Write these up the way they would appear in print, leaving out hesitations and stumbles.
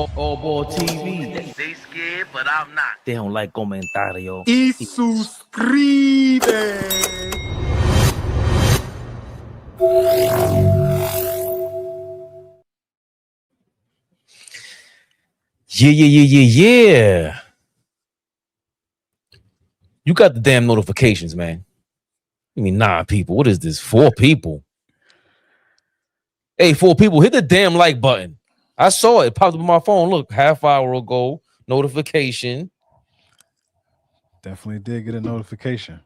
AllBall TV. They scared, but I'm not. They don't like comentario. Y suscribe. Yeah. You got the damn notifications, man. I mean, 9 people. What is this? 4 people. Hey, 4 people, hit the damn like button. I saw it popped up on my phone. Look, half hour ago, notification. Definitely did get a notification.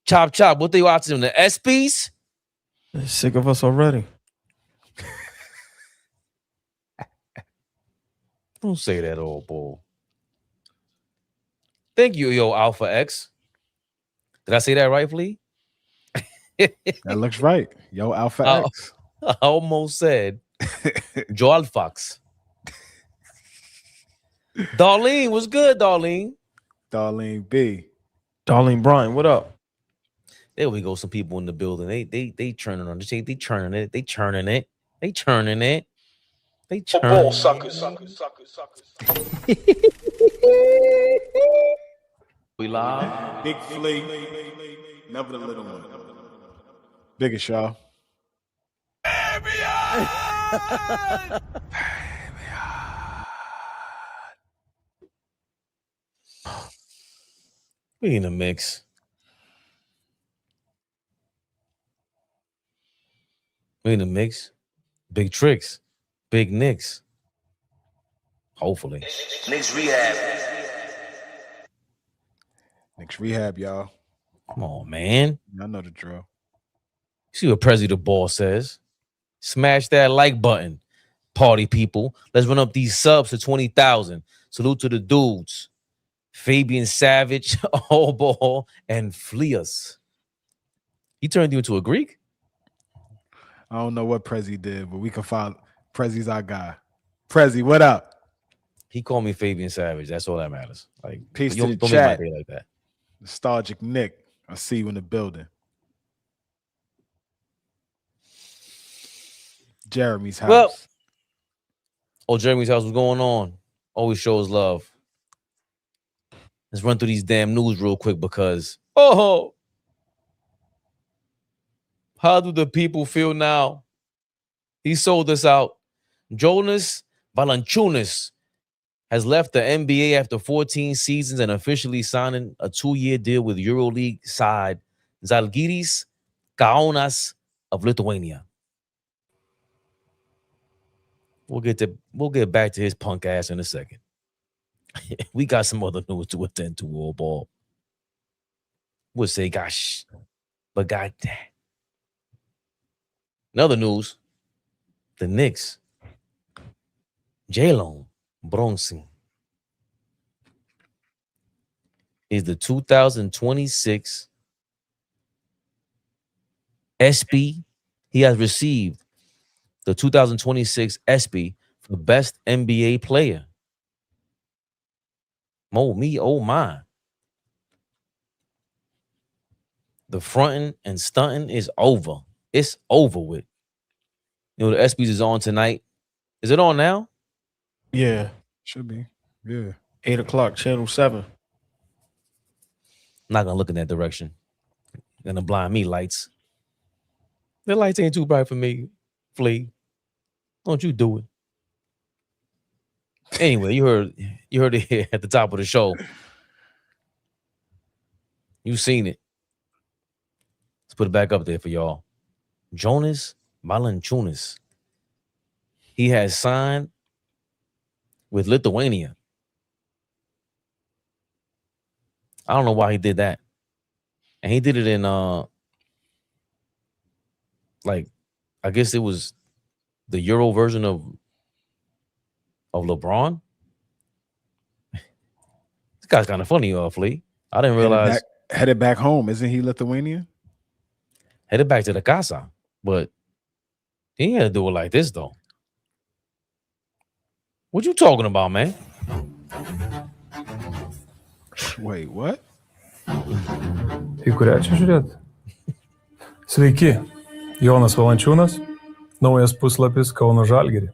Chop. What they watching? The SPs? They're sick of us already. Don't say that, old boy. Thank you, yo, Alpha X. Did I say that right, Flea? That looks right. Yo, Alpha X. I almost said Joel Fox. Darlene, what's good, Darlene? Darlene B. Darlene Bryan, what up? There we go. Some people in the building. They churning on the They churning it. They churning it. They churning it. They churning. Ball suckers. We live. Big Flea. Never the little one. Biggest, y'all. We in the mix. We in the mix. Big tricks. Big Knicks. Hopefully. Knicks rehab. Knicks rehab, y'all. Come on, man. I know the drill. See what Prezi the Ball says. Smash that like button, party people. Let's run up these subs to 20,000. Salute to the dudes. Fabian Savage, AllBall, and Fleas. He turned you into a Greek? I don't know what Prezi did, but we can find Prezi's our guy. Prezi, what up? He called me Fabian Savage. That's all that matters. Like, Peace don't to the make chat. my day like that. Nostalgic Nick. I see you in the building. Jeremy's house. Well, Jeremy's house, what's going on? Always shows love. Let's run through these damn news real quick because, how do the people feel now? He sold us out. Jonas Valančiūnas has left the NBA after 14 seasons and officially signing a 2-year deal with EuroLeague side Žalgiris Kaunas of Lithuania. We'll get back to his punk ass in a second. We got some other news to attend to, AllBall. We'll say, gosh, but goddamn. Another news, the Knicks, Jalen Brunson is the 2026 SP. He has received the 2026 SP for best NBA player. Oh my. The fronting and stunting is over. It's over with. You know, the ESPYs is on tonight. Is it on now? Yeah. Should be. Yeah. 8 o'clock, channel 7. I'm not gonna look in that direction. Gonna blind me lights. The lights ain't too bright for me, Flea. Don't you do it. Anyway, you heard it here at the top of the show. You seen it. Let's put it back up there for y'all. Jonas Valančiūnas. He has signed with Lithuania. I don't know why he did that. And he did it in like, I guess it was the Euro version of LeBron. This guy's kind of funny, Flea. I didn't realize. Headed back home. Isn't he Lithuanian? Headed back to the casa, but he ain't had to do it like this, though. What you talking about, man? Wait, what? Į kurią čia žiūrėt? Sveiki, Jonas Valančiūnas, naujas puslapis Kauno Žalgirį.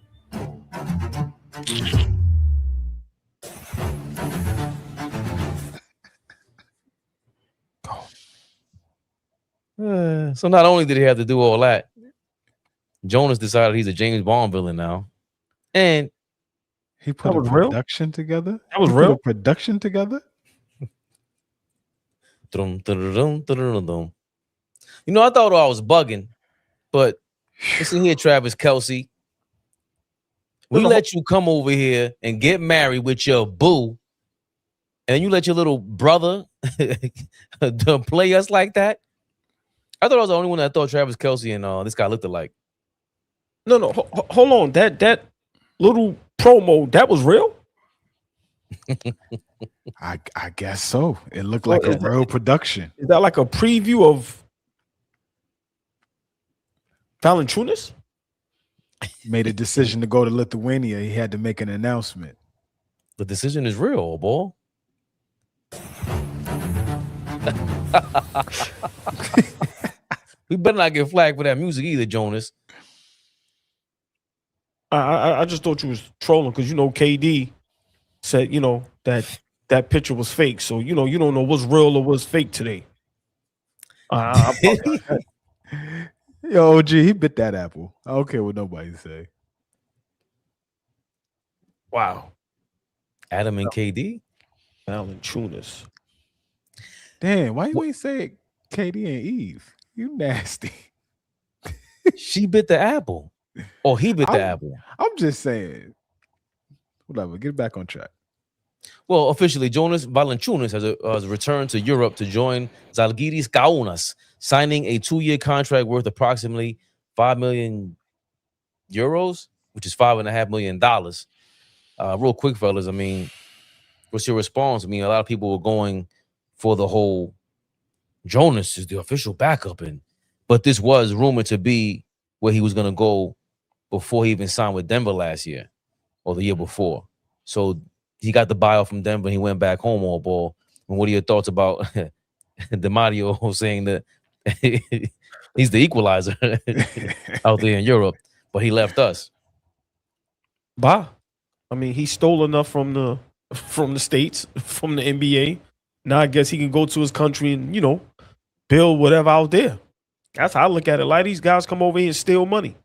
So not only did he have to do all that, Jonas decided he's a James Bond villain now. And He put a was real? production together. That was He put real? a production together. dum, dum, dum, dum, dum. You know, I thought I was bugging, but listen here, Travis Kelce. We let you come over here and get married with your boo, and you let your little brother to play us like that. I thought I was the only one that thought Travis Kelce and this guy looked alike. No, hold on. That little promo, that was real? I guess so. It looked like a real production. Is that like a preview of Valančiūnas? Made a decision to go to Lithuania. He had to make an announcement. The decision is real, boy. We better not get flagged for that music either, Jonas. I just thought you was trolling because KD said that picture was fake. So you don't know what's real or what's fake today. Yo, OG, he bit that apple. I don't care what nobody say. Wow, Adam and KD. Valančiūnas. Damn, why you ain't say KD and Eve? You nasty. She bit the apple. Or he bit the apple. I'm just saying. Whatever, get back on track. Well, officially, Jonas Valančiūnas has returned to Europe to join Žalgiris Kaunas, signing a 2-year contract worth approximately 5 million euros, which is $5.5 million. Real quick, fellas, I mean, what's your response? I mean, a lot of people were going for the whole Jonas is the official backup, but this was rumored to be where he was going to go before he even signed with Denver last year or the year before. So he got the buyout from Denver and he went back home, AllBall. And what are your thoughts about DeMario saying that he's the equalizer out there in Europe, but he left us? Bah. I mean, he stole enough from the States, from the NBA. Now I guess he can go to his country and, build whatever out there. That's how I look at it. A lot of these guys come over here and steal money.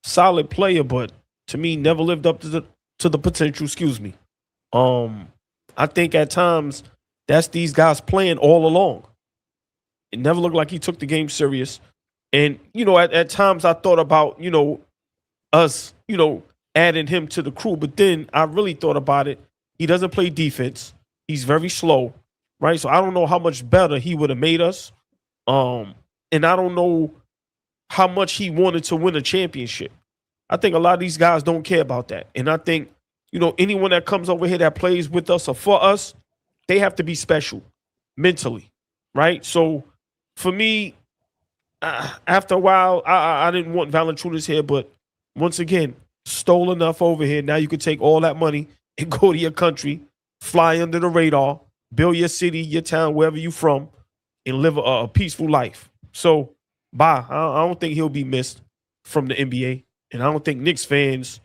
Solid player, but to me, never lived up to the potential. Excuse me. I think at times that's these guys playing all along. It never looked like he took the game serious. And, at times I thought about, us, adding him to the crew. But then I really thought about it. He doesn't play defense. He's very slow, right? So I don't know how much better he would have made us. And I don't know how much he wanted to win a championship. I think a lot of these guys don't care about that. And I think, anyone that comes over here that plays with us or for us, they have to be special mentally, right? So for me, after a while, I didn't want Valančiūnas here, but once again, stole enough over here. Now you can take all that money and go to your country, fly under the radar, build your city, your town, wherever you're from, and live a peaceful life. So, bye. I don't think he'll be missed from the NBA. And I don't think Knicks fans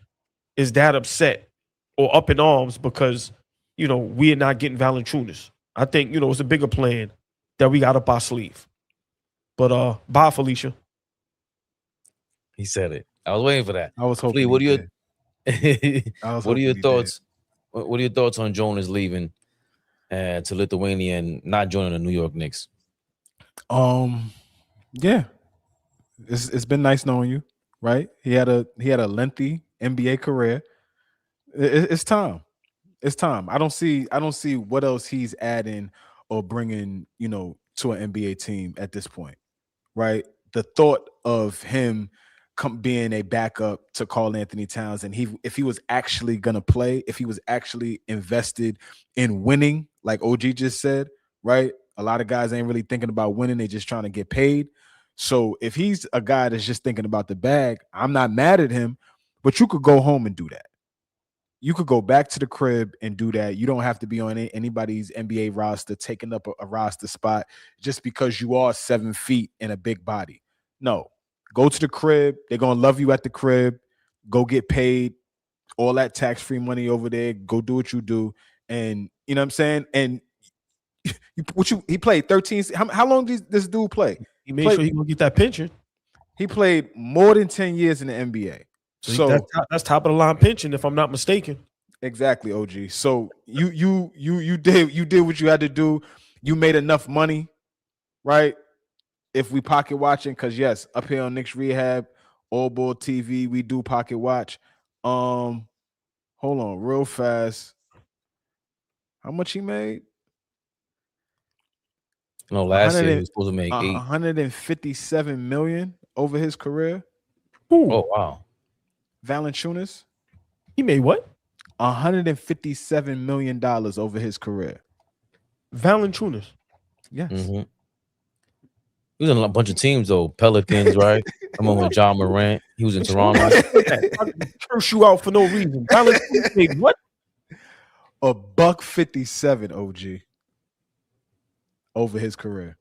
is that upset or up in arms because, we are not getting Valančiūnas. I think, it's a bigger plan that we got up our sleeve. But bye, Felicia. He said it. I was waiting for that. I was hoping. What are your thoughts? What are your thoughts on Jonas leaving to Lithuania and not joining the New York Knicks? Yeah, it's been nice knowing you. Right? He had a lengthy NBA career. It's time. It's time. I don't see what else he's adding or bringing, to an NBA team at this point. Right? The thought of him being a backup to Karl Anthony Towns, and if he was actually gonna play, if he was actually invested in winning, like OG just said, right? A lot of guys ain't really thinking about winning; they just trying to get paid. So if he's a guy that's just thinking about the bag, I'm not mad at him, but you could go home and do that. You could go back to the crib and do that. You don't have to be on anybody's NBA roster, taking up a roster spot just because you are 7 feet and a big body. No, go to the crib. They're going to love you at the crib. Go get paid. All that tax-free money over there. Go do what you do. And you know what I'm saying? And he played 13. How long did this dude play? He made sure he gonna get that pension. He played more than 10 years in the NBA. So that's top of the line pension, if I'm not mistaken. exactly, OG. So you did what you had to do. You made enough money, right? If we pocket watching, because yes, up here on Knicks Rehab, AllBall TV, we do pocket watch. Hold on, real fast. How much he made? No, last year he was supposed to make 157 million over his career. Ooh. Oh wow. Valančiūnas, He made what? $157 million over his career. Valančiūnas. Yes. Mm-hmm. He was in a bunch of teams though. Pelicans, right? I'm on with John Morant. He was in Toronto. I curse you out for no reason. Valančiūnas made what? $157, OG, over his career.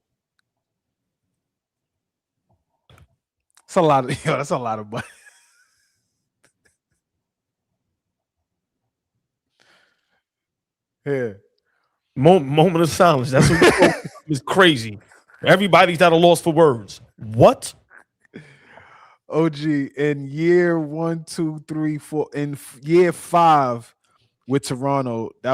That's a lot of that's a lot of money. Yeah. Moment of silence. That's what is crazy. Everybody's at a loss for words. What? OG, in year 1, 2, 3, 4, in year 5 with Toronto, that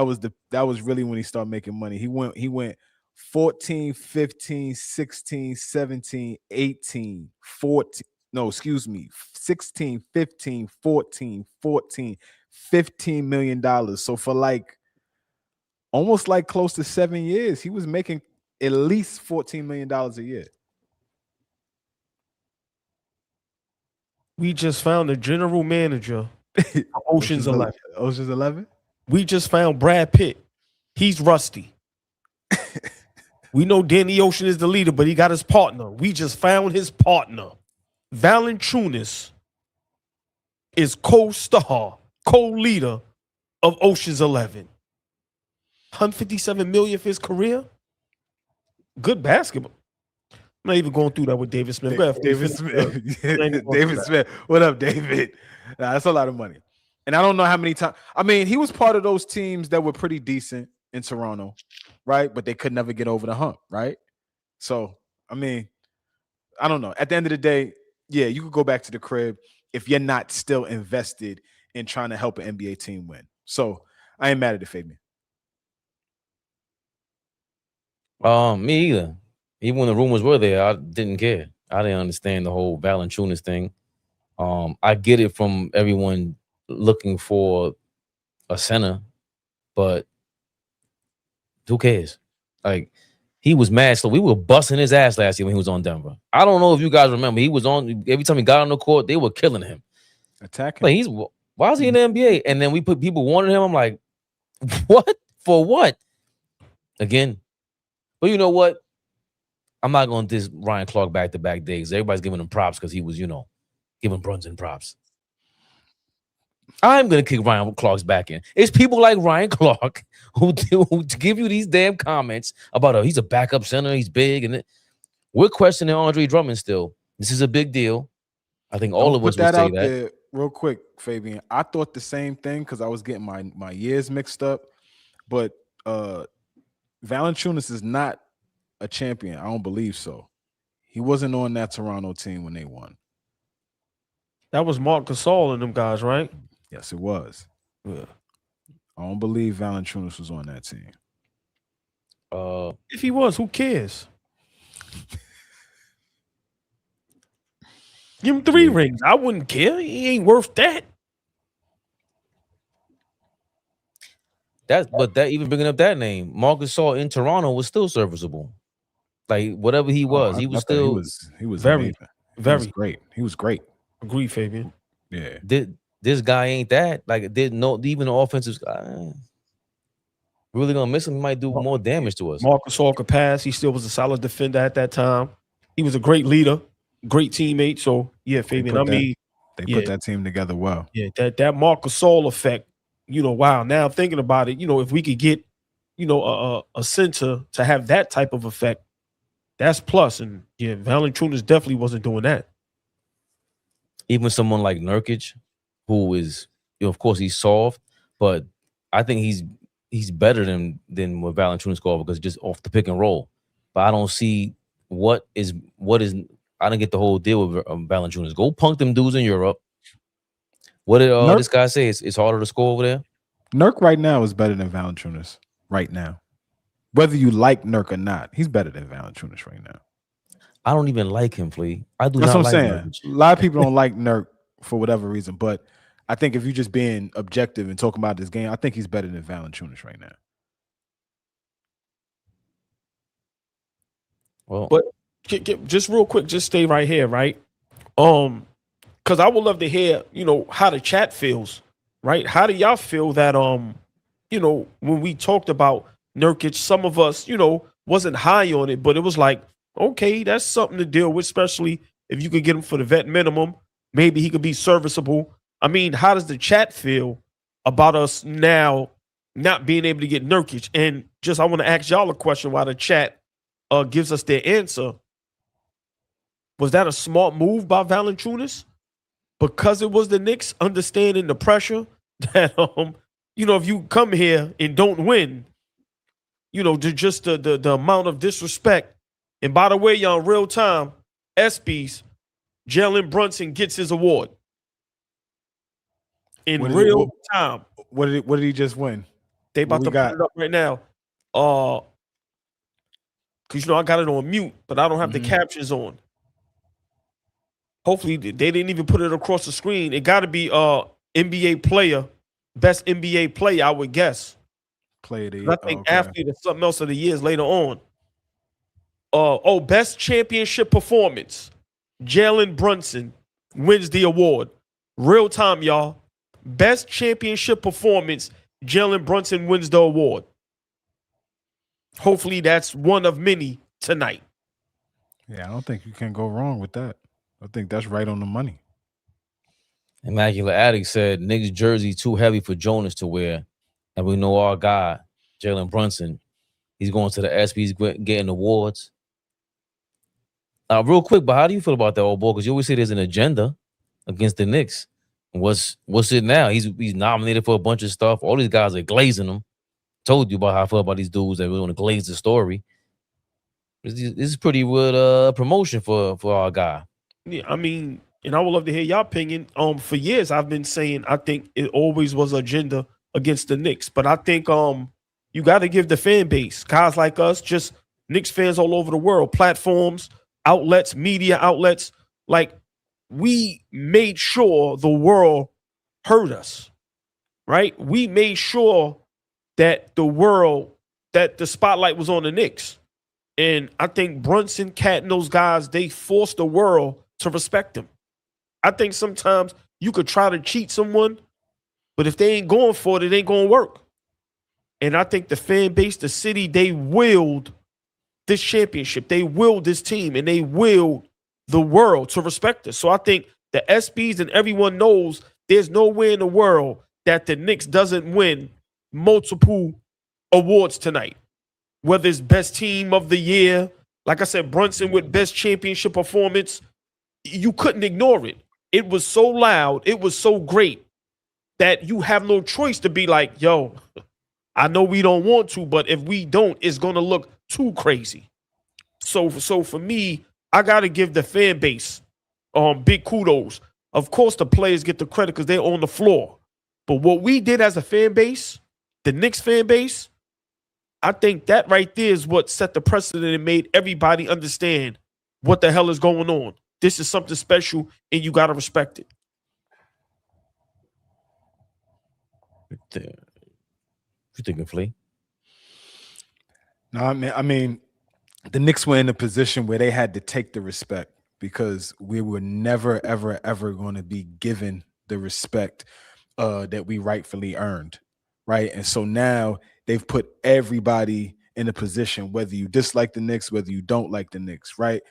was really when he started making money. He went 14, 15, 16, 17, 18, 14. No, excuse me, 16, 15, 14, 14, $15 million. So for like almost like close to 7 years, he was making at least $14 million a year. We just found the general manager of Ocean's 11. Ocean's 11? We just found Brad Pitt. He's rusty. We know Danny Ocean is the leader, but he got his partner. We just found his partner. Valančiūnas is co-star, co-leader of Ocean's 11. 157 million for his career. Good basketball. I'm not even going through that with David Smith. David Smith. David Smith. What up, David? Nah, that's a lot of money. And I don't know how many times. I mean, he was part of those teams that were pretty decent in Toronto, right? But they could never get over the hump, right? So, I mean, I don't know. At the end of the day, yeah, you could go back to the crib if you're not still invested in trying to help an NBA team win. So, I ain't mad at it, Fabian. Me either. Even when the rumors were there, I didn't care. I didn't understand the whole Valančiūnas thing. I get it from everyone looking for a center, but who cares? Like, he was mad. So we were busting his ass last year when he was on Denver. I don't know if you guys remember. He was on every time he got on the court, they were killing him. Attacking. Like, why is he in the NBA? And then we put people wanting him. I'm like, what? For what? Again. But you know what? I'm not going to diss Ryan Clark back-to-back days. Everybody's giving him props because he was, giving Brunson props. I'm going to kick Ryan Clark's back in. It's people like Ryan Clark who give you these damn comments about, he's a backup center, he's big, and we're questioning Andre Drummond still. This is a big deal. I think all of us would say that. There real quick, Fabian. I thought the same thing because I was getting my years mixed up. But Valančiūnas is not a champion. I don't believe so. He wasn't on that Toronto team when they won. That was Marc Gasol and them guys, right? Yes, it was. Yeah. I don't believe Valančiūnas was on that team. If he was, who cares? Give him 3 rings. I wouldn't care. He ain't worth that. But even bringing up that name, Marc Gasol in Toronto was still serviceable. Like, whatever he was, he was still he was very, amazing. very he was great. He was great. Agree, Fabian. Yeah. This guy ain't that. Like, even the offensive guy. Really gonna miss him. He might do more damage to us. Marc Gasol could pass. He still was a solid defender at that time. He was a great leader, great teammate. So yeah, Fabian. They put that team together well. Yeah, that Marc Gasol effect. Wow. Now thinking about it, if we could get, a center to have that type of effect, that's plus. And yeah, Valančiūnas definitely wasn't doing that. Even someone like Nurkic, who is, of course, he's soft, but I think he's better than what Valančiūnas called because just off the pick and roll. But I don't see what is I didn't get the whole deal with Valančiūnas. Go punk them dudes in Europe. What did Nurk- this guy say? It's harder to score over there. Nurk right now is better than Valančiūnas right now. Whether you like Nurk or not, he's better than Valančiūnas right now. I don't even like him, Flea. I do That's not what I'm like saying. Nurkic. A lot of people don't like Nurk for whatever reason, but I think if you're just being objective and talking about this game, I think he's better than Valančiūnas right now. Well, But just real quick, just stay right here, right? Because I would love to hear, how the chat feels, right? How do y'all feel that, when we talked about Nurkic, some of us, wasn't high on it, but it was like, okay, that's something to deal with, especially if you could get him for the vet minimum. Maybe he could be serviceable. I mean, how does the chat feel about us now not being able to get Nurkic? And just, I want to ask y'all a question while the chat gives us their answer. Was that a smart move by Valančiūnas? Because it was the Knicks, understanding the pressure that, if you come here and don't win, just the amount of disrespect. And by the way, y'all, in real time, ESPYs, Jalen Brunson gets his award. In real time. What did he just win? They about to put it up right now. Because I got it on mute, but I don't have the captions on. Hopefully, they didn't even put it across the screen. It got to be NBA player, best NBA player, I would guess. Player of the year. I think athlete or something else of the years later on. Best championship performance. Jalen Brunson wins the award. Real time, y'all. Best championship performance. Jalen Brunson wins the award. Hopefully, that's one of many tonight. Yeah, I don't think you can go wrong with that. I think that's right on the money. Immaculate Addict said Knicks jersey too heavy for Jonas to wear. And we know our guy, Jalen Brunson, he's going to the ESPYs, getting awards. Real quick, but how do you feel about that, old boy? Because you always say there's an agenda against the Knicks. What's it now? He's nominated for a bunch of stuff. All these guys are glazing him. Told you about how I feel about these dudes that really want to glaze the story. This is pretty good promotion for our guy. Yeah, I mean, and I would love to hear your opinion. For years, I've been saying I think it always was an agenda against the Knicks, but I think you got to give the fan base, guys like us, just Knicks fans all over the world, platforms, outlets, media outlets, like we made sure the world heard us, right? We made sure that the spotlight was on the Knicks. And I think Brunson, Cat, and those guys, they forced the world to respect them. I think sometimes you could try to cheat someone, but if they ain't going for it, it ain't going to work. And I think the fan base, the city, they willed this championship. They willed this team, and they willed the world to respect us. So I think the ESPYs and everyone knows there's nowhere in the world that the Knicks doesn't win multiple awards tonight. Whether it's best team of the year, like I said, Brunson with best championship performance, you couldn't ignore it. It was so loud, it was so great that you have no choice to be like, yo, I know we don't want to, but if we don't, it's going to look too crazy. So for me, I got to give the fan base big kudos. Of course, the players get the credit because they're on the floor. But what we did as a fan base, the Knicks fan base, I think that right there is what set the precedent and made everybody understand what the hell is going on. This is something special, and you got to respect it. What you thinking, Flea? No, I mean, the Knicks were in a position where they had to take the respect because we were never, ever, ever going to be given the respect that we rightfully earned, right? And so now they've put everybody in a position, whether you dislike the Knicks, whether you don't like the Knicks, right?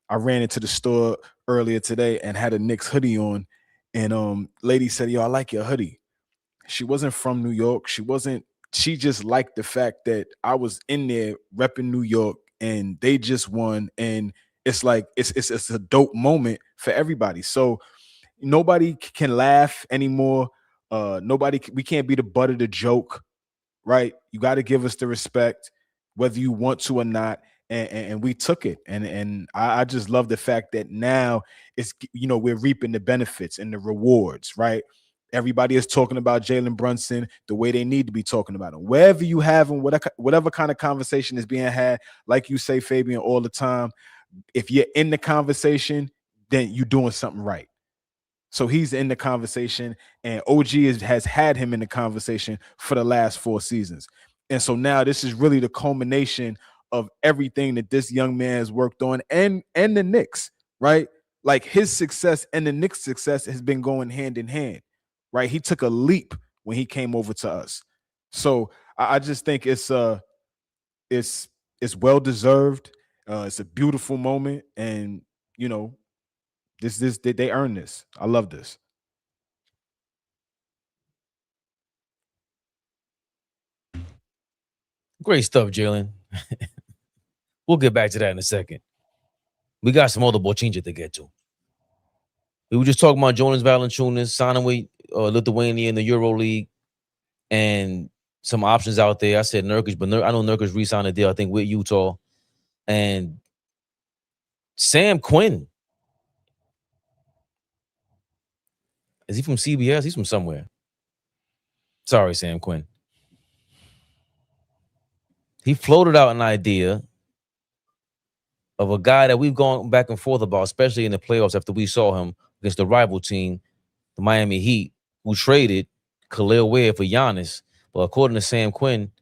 I ran into the store earlier today and had a Knicks hoodie on, and lady said, yo, I like your hoodie. She wasn't from New York. She just liked the fact that I was in there repping New York and they just won. And it's like, it's a dope moment for everybody. So nobody can laugh anymore. We can't be the butt of the joke, right? You got to give us the respect, whether you want to or not. and we took it. And I just love the fact that now it's, we're reaping the benefits and the rewards, right? Everybody is talking about Jalen Brunson the way they need to be talking about him. Wherever you have him, whatever kind of conversation is being had, like you say, Fabian, all the time, if you're in the conversation, then you're doing something right. So he's in the conversation, and OG has had him in the conversation for the last 4 seasons. And so now this is really the culmination of everything that this young man has worked on, and the Knicks, right? Like his success and the Knicks' success has been going hand in hand, right? He took a leap when he came over to us. So I just think it's well deserved. It's a beautiful moment, and this they earned this. I love this. Great stuff, Jalen. We'll get back to that in a second. We got some other bochincha to get to. We were just talking about Jonas Valančiūnas signing with Lithuania in the Euro League, and some options out there. I said Nurkic, but I know Nurkic re-signed a deal, I think, with Utah. And Sam Quinn. Is he from CBS? He's from somewhere. Sorry, Sam Quinn. He floated out an idea of a guy that we've gone back and forth about, especially in the playoffs after we saw him against the rival team, the Miami Heat, who traded Khalil Ware for Jonas. But according to Sam Quinn,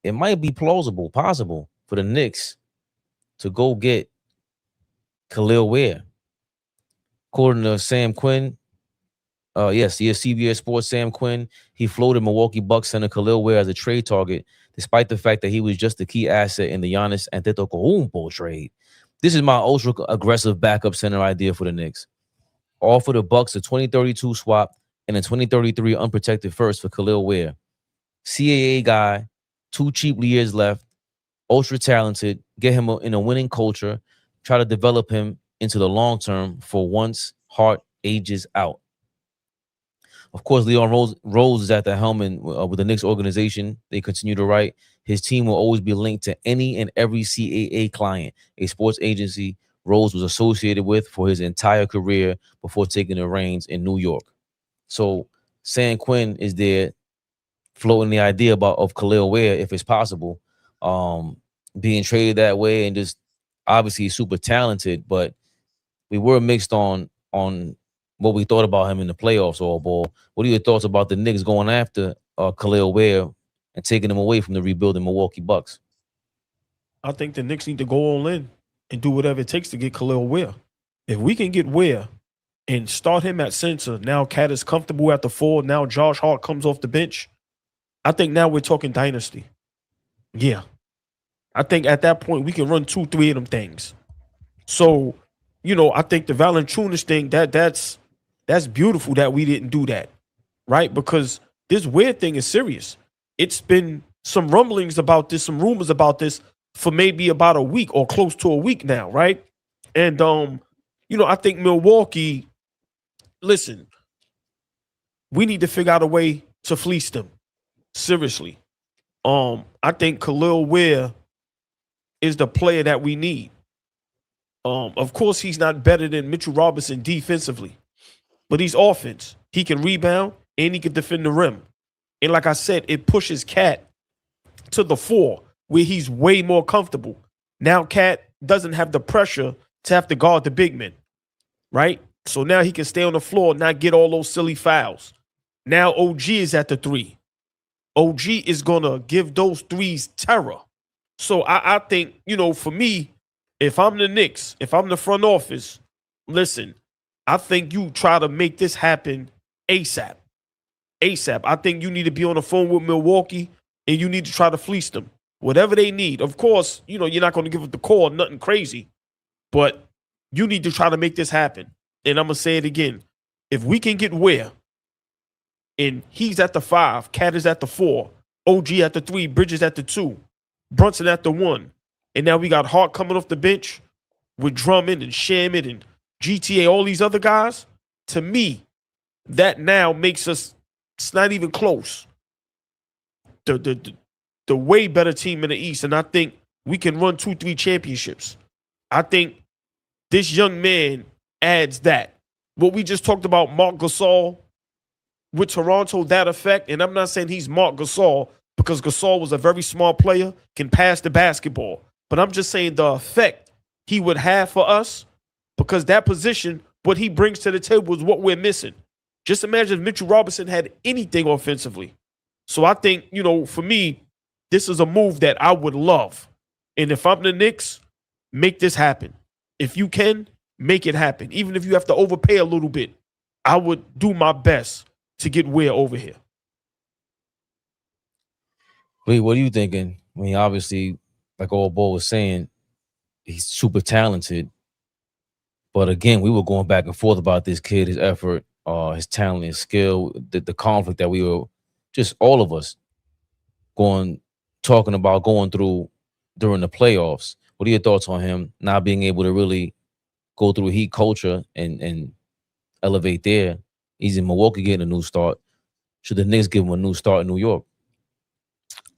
it might be possible for the Knicks to go get Khalil Ware. According to Sam Quinn, yes, CBS Sports Sam Quinn, he floated Milwaukee Bucks center Khalil Ware as a trade target, despite the fact that he was just the key asset in the Giannis Antetokounmpo trade. This is my ultra aggressive backup center idea for the Knicks. Offer the Bucks a 2032 swap and a 2033 unprotected first for Khalil Ware. CAA guy, 2 cheap years left, ultra talented, get him in a winning culture, try to develop him into the long term for once Hart ages out. Of course, Leon Rose is at the helm with the Knicks organization. They continue to write. His team will always be linked to any and every CAA client, a sports agency Rose was associated with for his entire career before taking the reins in New York. So Sam Quinn is there floating the idea of Khalil Ware, if it's possible, being traded that way, and just obviously super talented, but we were mixed on what we thought about him in the playoffs, AllBall. What are your thoughts about the Knicks going after Khalil Ware and taking him away from the rebuilding Milwaukee Bucks? I think the Knicks need to go all in and do whatever it takes to get Khalil Ware. If we can get Ware and start him at center, now Cat is comfortable at the 4, now Josh Hart comes off the bench, I think now we're talking dynasty. Yeah. I think at that point we can run 2-3 of them things. So, I think the Valančiūnas thing, that's beautiful that we didn't do that, right? Because this weird thing is serious. It's been some rumblings about this, some rumors about this for maybe about a week or close to a week now, right? And, I think Milwaukee, listen, we need to figure out a way to fleece them. Seriously. I think Khalil Ware is the player that we need. Of course, he's not better than Mitchell Robinson defensively, but he's offense. He can rebound and he can defend the rim. And like I said, it pushes Cat to the 4 where he's way more comfortable. Now Cat doesn't have the pressure to have to guard the big men, right? So now he can stay on the floor, not get all those silly fouls. Now OG is at the 3. OG is going to give those threes terror. So I think, for me, if I'm the Knicks, if I'm the front office, listen, I think you try to make this happen ASAP. ASAP. I think you need to be on the phone with Milwaukee and you need to try to fleece them. Whatever they need. Of course, you're not going to give up the call, nothing crazy. But you need to try to make this happen. And I'm going to say it again. If we can get Ware, and he's at the 5, Cat is at the 4, OG at the 3, Bridges at the 2, Brunson at the 1. And now we got Hart coming off the bench with Drummond and Shamit and GTA, all these other guys. To me, that now makes us, it's not even close, the way better team in the East. And I think we can run 2-3 championships. I think this young man adds that. What we just talked about, Marc Gasol with Toronto, that effect, and I'm not saying he's Marc Gasol because Gasol was a very smart player, can pass the basketball. But I'm just saying the effect he would have for us, because that position, what he brings to the table is what we're missing. Just imagine if Mitchell Robinson had anything offensively. So I think, for me, this is a move that I would love. And if I'm the Knicks, make this happen. If you can, make it happen. Even if you have to overpay a little bit, I would do my best to get Ware over here. Wait, what are you thinking? I mean, obviously, like AllBall was saying, he's super talented. But again, we were going back and forth about this kid, his effort, his talent, his skill, the conflict that we were, just all of us, talking about going through during the playoffs. What are your thoughts on him not being able to really go through Heat culture and elevate there? He's in Milwaukee getting a new start. Should the Knicks give him a new start in New York?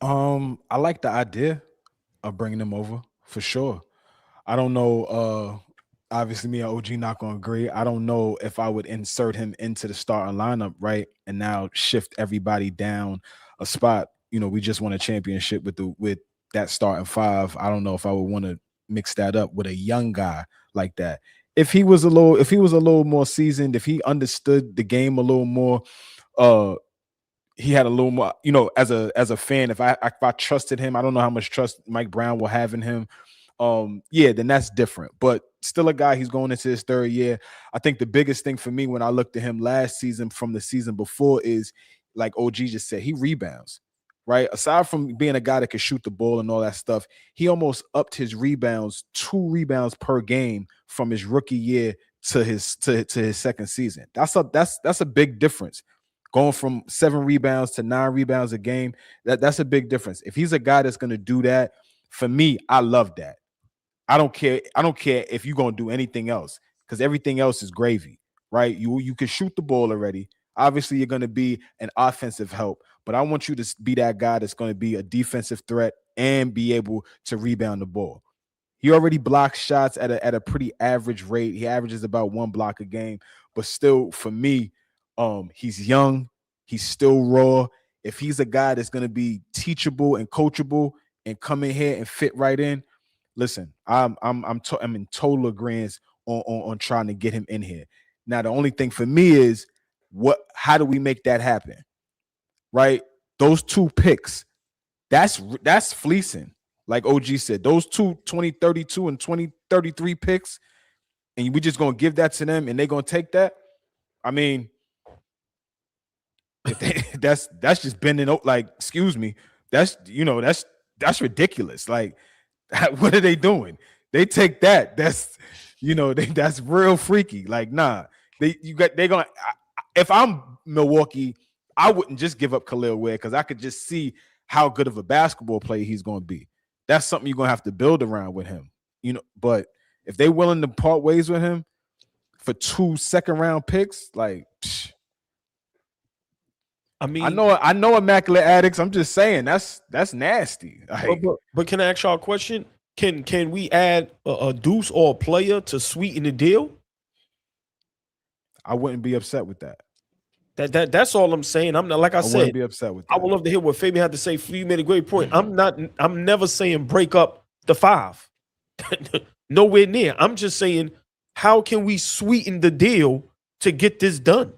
I like the idea of bringing him over for sure. I don't know. Obviously, me and OG not gonna agree. I don't know if I would insert him into the starting lineup, right, and now shift everybody down a spot. We just won a championship with that starting five. I don't know if I would want to mix that up with a young guy like that. If he was a little more seasoned, if he understood the game a little more, he had a little more, as a fan, if I trusted him, I don't know how much trust Mike Brown will have in him. Then that's different. But still a guy, he's going into his third year. I think the biggest thing for me when I looked at him last season from the season before is, like OG just said, he rebounds, right? Aside from being a guy that can shoot the ball and all that stuff, he almost upped his rebounds, 2 rebounds per game from his rookie year to his second season. That's a big difference. Going from 7 rebounds to 9 rebounds a game, that's a big difference. If he's a guy that's going to do that, for me, I love that. I don't care if you're going to do anything else, because everything else is gravy, right? You can shoot the ball already. Obviously, you're going to be an offensive help, but I want you to be that guy that's going to be a defensive threat and be able to rebound the ball. He already blocks shots at a pretty average rate. He averages about 1 block a game, but still, for me, he's young. He's still raw. If he's a guy that's going to be teachable and coachable and come in here and fit right in, listen, I'm in total agreement on trying to get him in here. Now, the only thing for me is how do we make that happen? Right? Those 2 picks, that's fleecing. Like OG said, those 2032 and 2033 picks, and we just gonna give that to them and they're gonna take that. I mean, that's just bending over, like, excuse me. That's ridiculous. Like, what are they doing? They take that. That's that's real freaky. Like, nah, they're gonna. If I'm Milwaukee, I wouldn't just give up Khalil Ware, because I could just see how good of a basketball player he's gonna be. That's something you're gonna have to build around with him. But if they're willing to part ways with him for 2 second-round picks, like, I mean, I know immaculate addicts. I'm just saying that's nasty. Like, but can I ask y'all a question? Can we add a deuce or a player to sweeten the deal? I wouldn't be upset with that. That's all I'm saying. I'm not, like I said, wouldn't be upset with that. I would love to hear what Fabian had to say. You made a great point. I'm never saying break up the 5. Nowhere near. I'm just saying, how can we sweeten the deal to get this done?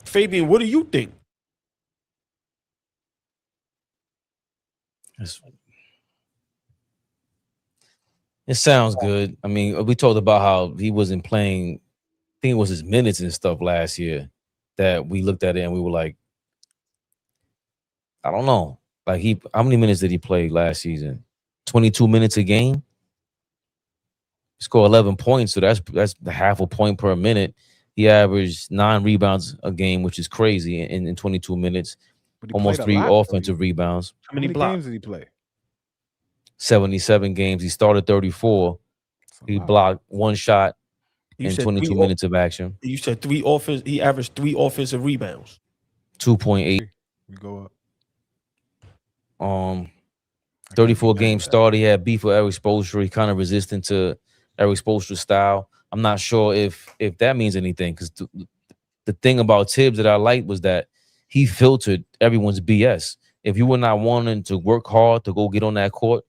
Fabian, what do you think? It sounds good. I mean, we talked about how he wasn't playing, I think it was his minutes and stuff last year, that we looked at it and we were like, I don't know. Like, how many minutes did he play last season? 22 minutes a game? He scored 11 points, so that's half a point per minute. He averaged 9 rebounds a game, which is crazy in 22 minutes. Almost 3 offensive rebounds. How many games did he play? 77 games. He started 34. He blocked 1 shot in 22 minutes of action. You said 3 offense. He averaged 3 offensive rebounds. 2.8. We go up. 34 game start. He had beef with Eric Spoelstra. He kind of resistant to Eric Spoelstra's style. I'm not sure if that means anything, because the thing about Tibbs that I liked was that he filtered everyone's BS. If you were not wanting to work hard to go get on that court,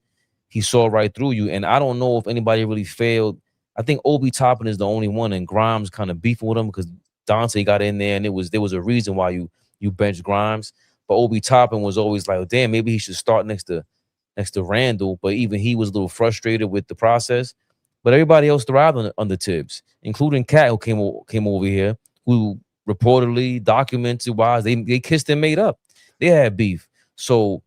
he saw right through you. And I don't know if anybody really failed. I think Obi Toppin is the only one, and Grimes kind of beefing with him because Dante got in there, and there was a reason why you benched Grimes. But Obi Toppin was always like, oh, damn, maybe he should start next to Randall. But even he was a little frustrated with the process. But everybody else thrived under Tibbs, including Cat, who came over here, who reportedly, documented-wise, they kissed and made up. They had beef. So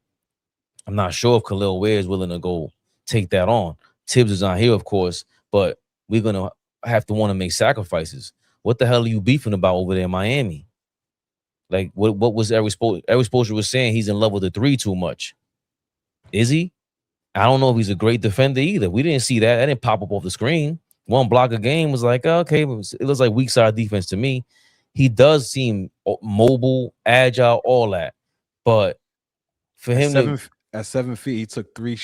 I'm not sure if Khalil Ware is willing to go take that on. Tibbs is not here, of course, but we're going to have to want to make sacrifices. What the hell are you beefing about over there in Miami? Like, what was Eric Spoelstra? Eric Spoelstra was saying he's in love with the three too much. Is he? I don't know if he's a great defender either. We didn't see that. That didn't pop up off the screen. One block a game was like, okay, it looks like weak side defense to me. He does seem mobile, agile, all that. But for him at 7 feet, he took three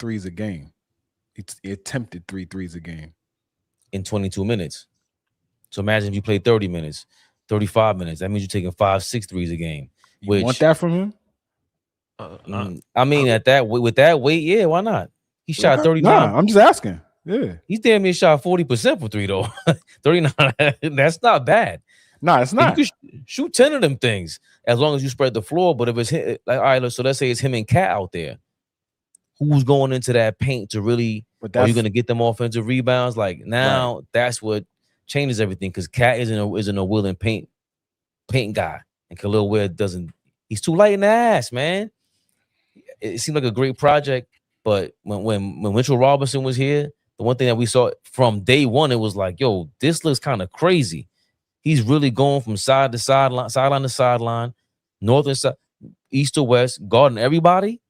threes a game. He attempted 3 threes a game in 22 minutes. So imagine if you play 30 minutes, 35 minutes. That means you're taking 5, 6 threes a game. You want that from him? I mean, with that weight, yeah, why not? He shot 39. Nah, I'm just asking. Yeah, he's damn near shot 40% from three though. 39. That's not bad. Nah, it's not. You could shoot 10 of them things as long as you spread the floor. But if it's like, all right, so let's say it's him and Cat out there, who's going into that paint to really? Are you going to get them offensive rebounds? Like now, right. That's what changes everything, because Cat isn't a willing paint guy, and Khalil Ware doesn't. He's too light in the ass, man. It seemed like a great project, but when Mitchell Robinson was here, the one thing that we saw from day one, it was like, yo, this looks kind of crazy. He's really going from side to sideline to sideline, north and south, east to west, guarding everybody.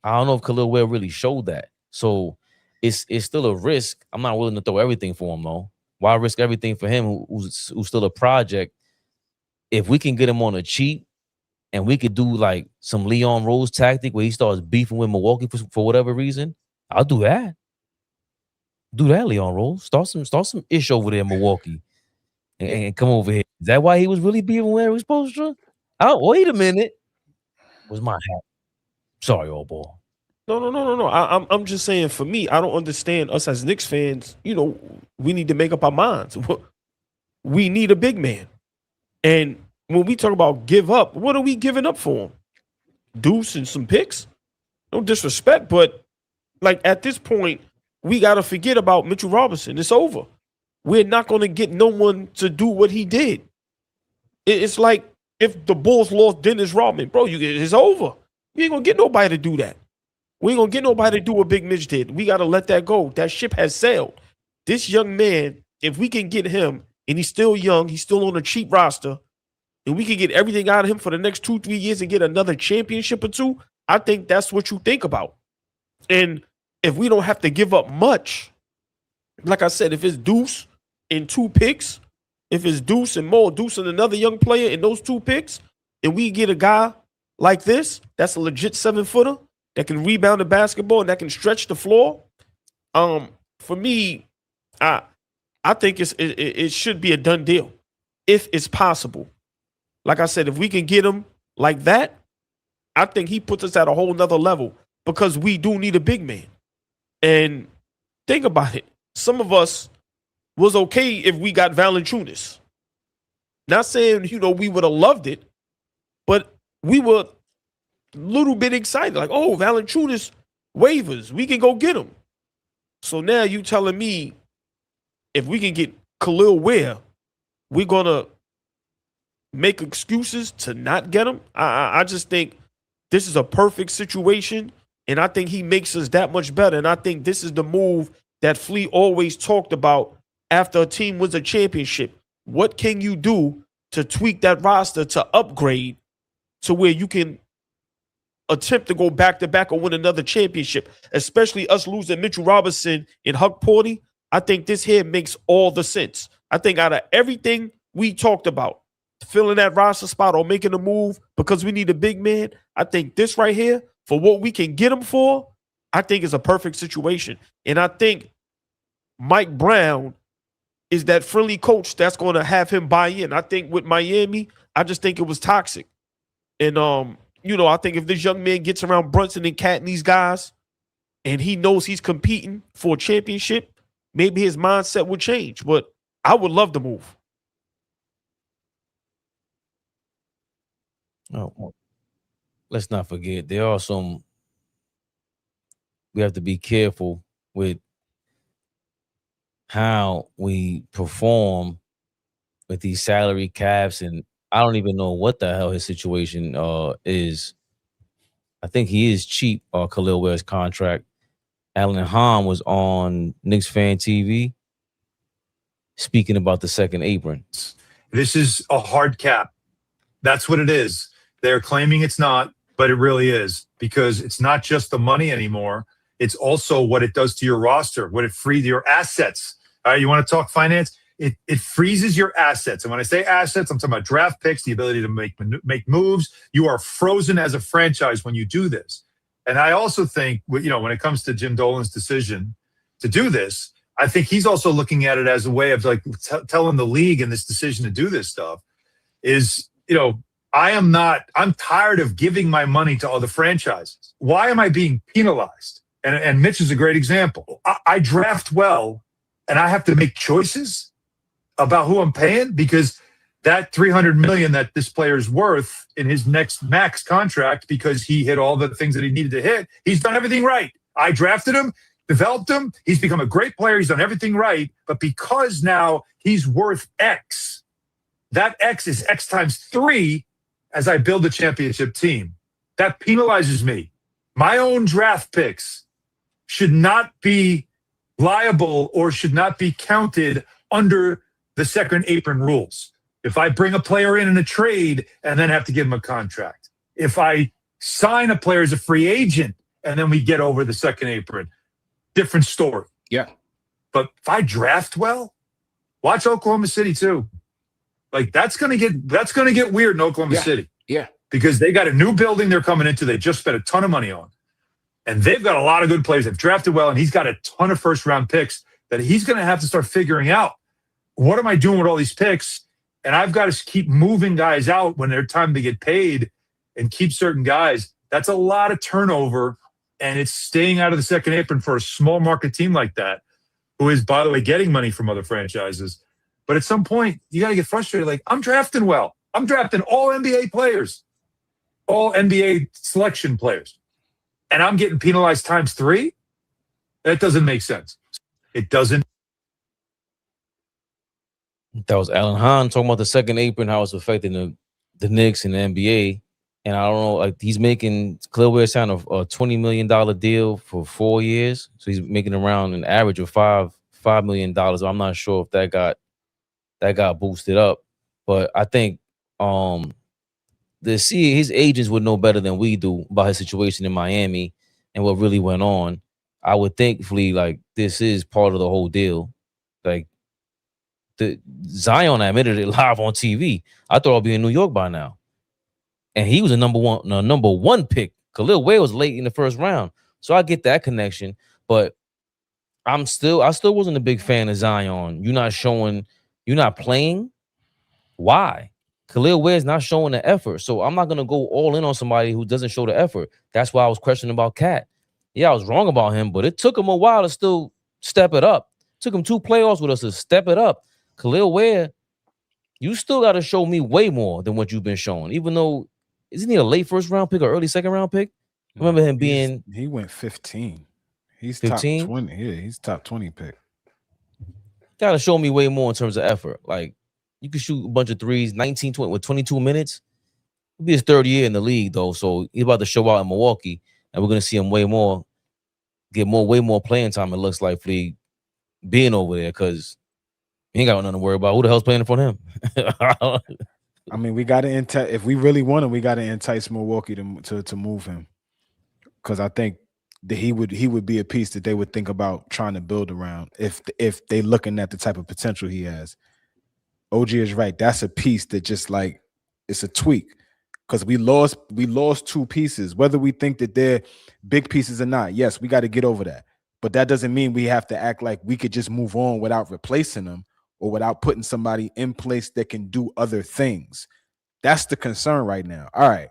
I don't know if Khalil Ware really showed that. So it's still a risk. I'm not willing to throw everything for him, though. Why risk everything for him who's still a project? If we can get him on a cheap, and we could do like some Leon Rose tactic where he starts beefing with Milwaukee for whatever reason, I'll do that. Do that, Leon Rose. Start some ish over there in Milwaukee, and come over here. Is that why he was really beefing where he was supposed to? Oh, wait a minute. Was my hat? Sorry, AllBall. No. I'm just saying, for me, I don't understand us as Knicks fans. You know, we need to make up our minds. We need a big man, and when we talk about give up, what are we giving up for him? Deuce and some picks? No disrespect, but like at this point, we got to forget about Mitchell Robinson. It's over. We're not going to get no one to do what he did. It's like if the Bulls lost Dennis Rodman, bro, it's over. You ain't going to get nobody to do that. We ain't going to get nobody to do what Big Mitch did. We got to let that go. That ship has sailed. This young man, if we can get him, and he's still young, he's still on a cheap roster, and we can get everything out of him for the next 2-3 years and get another championship or two, I think that's what you think about. And if we don't have to give up much, like I said, if it's Deuce and 2 picks, if it's Deuce and another young player in those 2 picks, and we get a guy like this, that's a legit 7-footer that can rebound the basketball and that can stretch the floor, for me, I think it should be a done deal if it's possible. Like I said, if we can get him like that, I think he puts us at a whole nother level, because we do need a big man. And think about it. Some of us was okay if we got Valančiūnas. Not saying, we would have loved it, but we were a little bit excited. Like, oh, Valančiūnas waivers. We can go get him. So now you telling me if we can get Khalil Ware, we're going to make excuses to not get him? I just think this is a perfect situation, and I think he makes us that much better. And I think this is the move that Flea always talked about after a team wins a championship. What can you do to tweak that roster to upgrade to where you can attempt to go back-to-back or win another championship, especially us losing Mitchell Robinson and Huck Porty? I think this here makes all the sense. I think out of everything we talked about, filling that roster spot or making a move because we need a big man, I think this right here, for what we can get him for, I think is a perfect situation. And I think Mike Brown is that friendly coach that's going to have him buy in. I think with Miami, I just think it was toxic. And, I think if this young man gets around Brunson and Cat and these guys, and he knows he's competing for a championship, maybe his mindset would change. But I would love the move. Oh, let's not forget, there are some. We have to be careful with how we perform with these salary caps, and I don't even know what the hell his situation is. I think he is cheap. Khalil Ware's contract. Alan Hahn was on Knicks Fan TV speaking about the second apron. This is a hard cap. That's what it is. They're claiming it's not, but it really is, because it's not just the money anymore. It's also what it does to your roster, what it frees your assets. All right, you want to talk finance? It freezes your assets. And when I say assets, I'm talking about draft picks, the ability to make moves. You are frozen as a franchise when you do this. And I also think, when it comes to Jim Dolan's decision to do this, I think he's also looking at it as a way of telling the league in this decision to do this stuff is, I'm tired of giving my money to other franchises. Why am I being penalized? And Mitch is a great example. I draft well, and I have to make choices about who I'm paying because that $300 million that this player is worth in his next max contract, because he hit all the things that he needed to hit, he's done everything right. I drafted him, developed him. He's become a great player. He's done everything right. But because now he's worth X, that X is X times 3 as I build a championship team. That penalizes me. My own draft picks should not be liable or should not be counted under the second apron rules. If I bring a player in a trade and then have to give him a contract, if I sign a player as a free agent and then we get over the second apron, different story. Yeah. But if I draft well, watch Oklahoma City too. That's gonna get weird in Oklahoma City. Yeah. Because they got a new building they're coming into. They just spent a ton of money on. And they've got a lot of good players. They've drafted well, and he's got a ton of first-round picks that he's going to have to start figuring out. What am I doing with all these picks? And I've got to keep moving guys out when they're time to get paid and keep certain guys. That's a lot of turnover, and it's staying out of the second apron for a small market team like that, who is, by the way, getting money from other franchises. But at some point, you got to get frustrated. I'm drafting well. I'm drafting all NBA players, all NBA selection players. And I'm getting penalized times 3? That doesn't make sense. It doesn't. That was Alan Hahn talking about the second apron, how it's affecting the Knicks and the NBA. And I don't know, he's making Khalil Ware sign a $20 million deal for 4 years. So he's making around an average of $5 million. I'm not sure if that got boosted up. But I think his agents would know better than we do about his situation in Miami and what really went on. I would thankfully this is part of the whole deal. The Zion admitted it live on TV. I thought I'd be in New York by now, and he was a number one pick. Khalil Ware was late in the first round, so I get that connection. But I still wasn't a big fan of Zion. You're not playing. Why? Khalil Ware's not showing the effort. So I'm not going to go all in on somebody who doesn't show the effort. That's why I was questioning about Cat. Yeah, I was wrong about him, but it took him a while to still step it up. It took him 2 playoffs with us to step it up. Khalil Ware, you still got to show me way more than what you've been showing, even though, isn't he a late first round pick or early second round pick? I remember him being... He went 15. He's 15? top 20. Yeah, he's top 20 pick. Got to show me way more in terms of effort. You can shoot a bunch of threes, 19, 20, with 22 minutes. It'll be his 3rd year in the league, though. So he's about to show out in Milwaukee, and we're going to see him way more playing time, it looks like, for being over there, because he ain't got nothing to worry about. Who the hell's playing in front of him? I mean, we got to entice. If we really want him, we got to entice Milwaukee to move him, because I think that he would be a piece that they would think about trying to build around if they looking at the type of potential he has. OG is right. That's a piece that just like it's a tweak because we lost 2 pieces. Whether we think that they're big pieces or not, yes, we got to get over that. But that doesn't mean we have to act like we could just move on without replacing them or without putting somebody in place that can do other things. That's the concern right now. All right.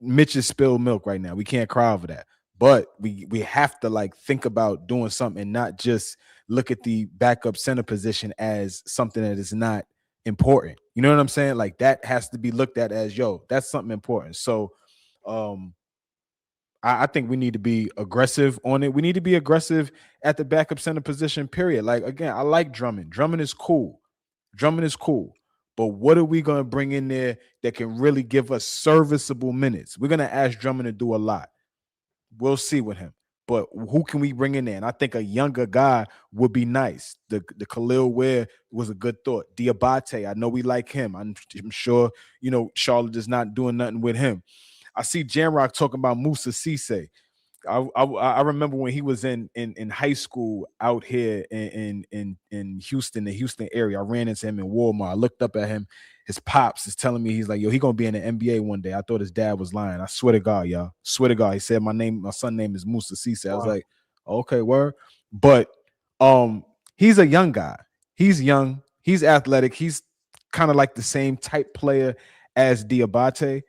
Mitch is spilled milk right now. We can't cry over that. But we have to like think about doing something and not just look at the backup center position as something that is not important. You know what I'm saying? Like that has to be looked at as, yo, that's something important. So I think we need to be aggressive on it. We need to be aggressive at the backup center position, period. Like, again, I like Drummond. Drummond is cool. But what are we going to bring in there that can really give us serviceable minutes? We're going to ask Drummond to do a lot. We'll see with him. But who can we bring in there? And I think a younger guy would be nice. The Khalil Ware was a good thought. Diabate, I know we like him. I'm sure, Charlotte is not doing nothing with him. I see Jan-Rock talking about Musa Cisse. I remember when he was in high school out here in Houston, the Houston area. I ran into him in Walmart. I looked up at him. His pops is telling me, he's like, yo, he gonna be in the NBA one day. I thought his dad was lying. I swear to God, y'all. Swear to God. He said my son name is Musa Cisse. I was like, okay, word. But he's a young guy. He's young. He's athletic. He's kind of like the same type player as Diabate.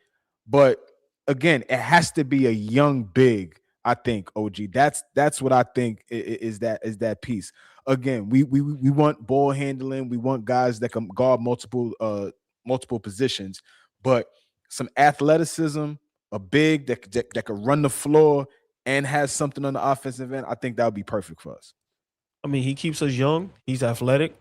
But again, it has to be a young big. I think OG. That's what I think is that piece. Again, we want ball handling. We want guys that can guard multiple positions, but some athleticism, a big that could run the floor and has something on the offensive end. I think that would be perfect for us. I mean, he keeps us young. He's athletic,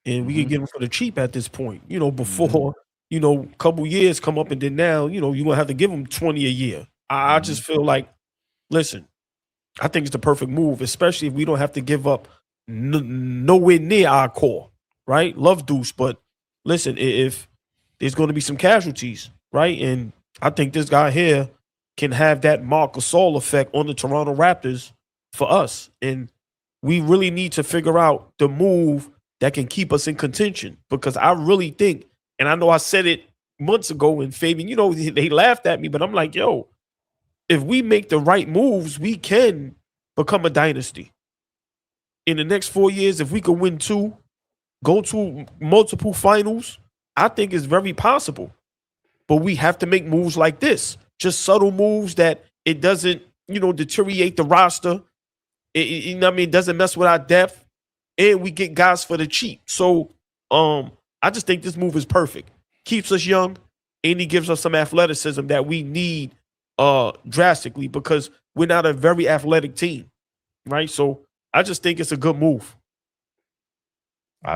and we can get him for the cheap at this point. Before a couple years come up, and then now you're gonna have to give him 20 a year. I just feel like. Listen, I think it's the perfect move, especially if we don't have to give up nowhere near our core, right? Love Deuce, but listen, if there's going to be some casualties, right? And I think this guy here can have that Marc Gasol effect on the Toronto Raptors for us. And we really need to figure out the move that can keep us in contention because I really think, and I know I said it months ago, and Fabian, they laughed at me, but I'm like, yo, if we make the right moves, we can become a dynasty. In the next 4 years, if we could win 2, go to multiple finals, I think it's very possible. But we have to make moves like this, just subtle moves that it doesn't, deteriorate the roster. It doesn't mess with our depth, and we get guys for the cheap. So I just think this move is perfect. Keeps us young, and he gives us some athleticism that we need drastically because we're not a very athletic team, right? So I just think it's a good move.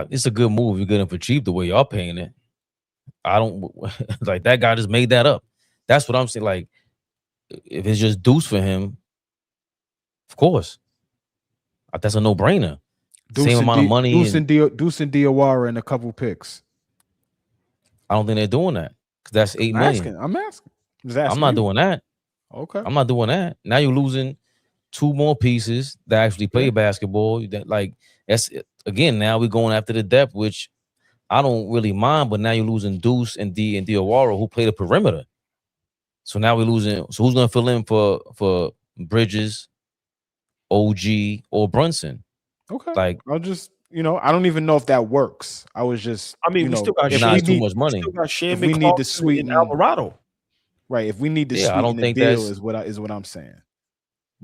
It's a good move. You're getting for cheap the way y'all paying it. I don't like that guy just made that up. That's what I'm saying. Like, if it's just Deuce for him, of course, that's a no-brainer. Same amount of money. Deuce and Diawara and a couple picks. I don't think they're doing that because that's $8 million. I'm asking. I'm not doing that. Okay. I'm not doing that. Now you're losing 2 more pieces that actually play basketball. That's again. Now we're going after the depth, which I don't really mind. But now you're losing Deuce and Diawara, who play the perimeter. So now we're losing. So who's going to fill in for Bridges, OG, or Brunson? Okay. Like I'll just I don't even know if that works. I was just. We still got too much money. Still got Shammy, we need to sweeten Alvarado. Right. If we need to sweeten I don't the think deal that's is what I'm saying.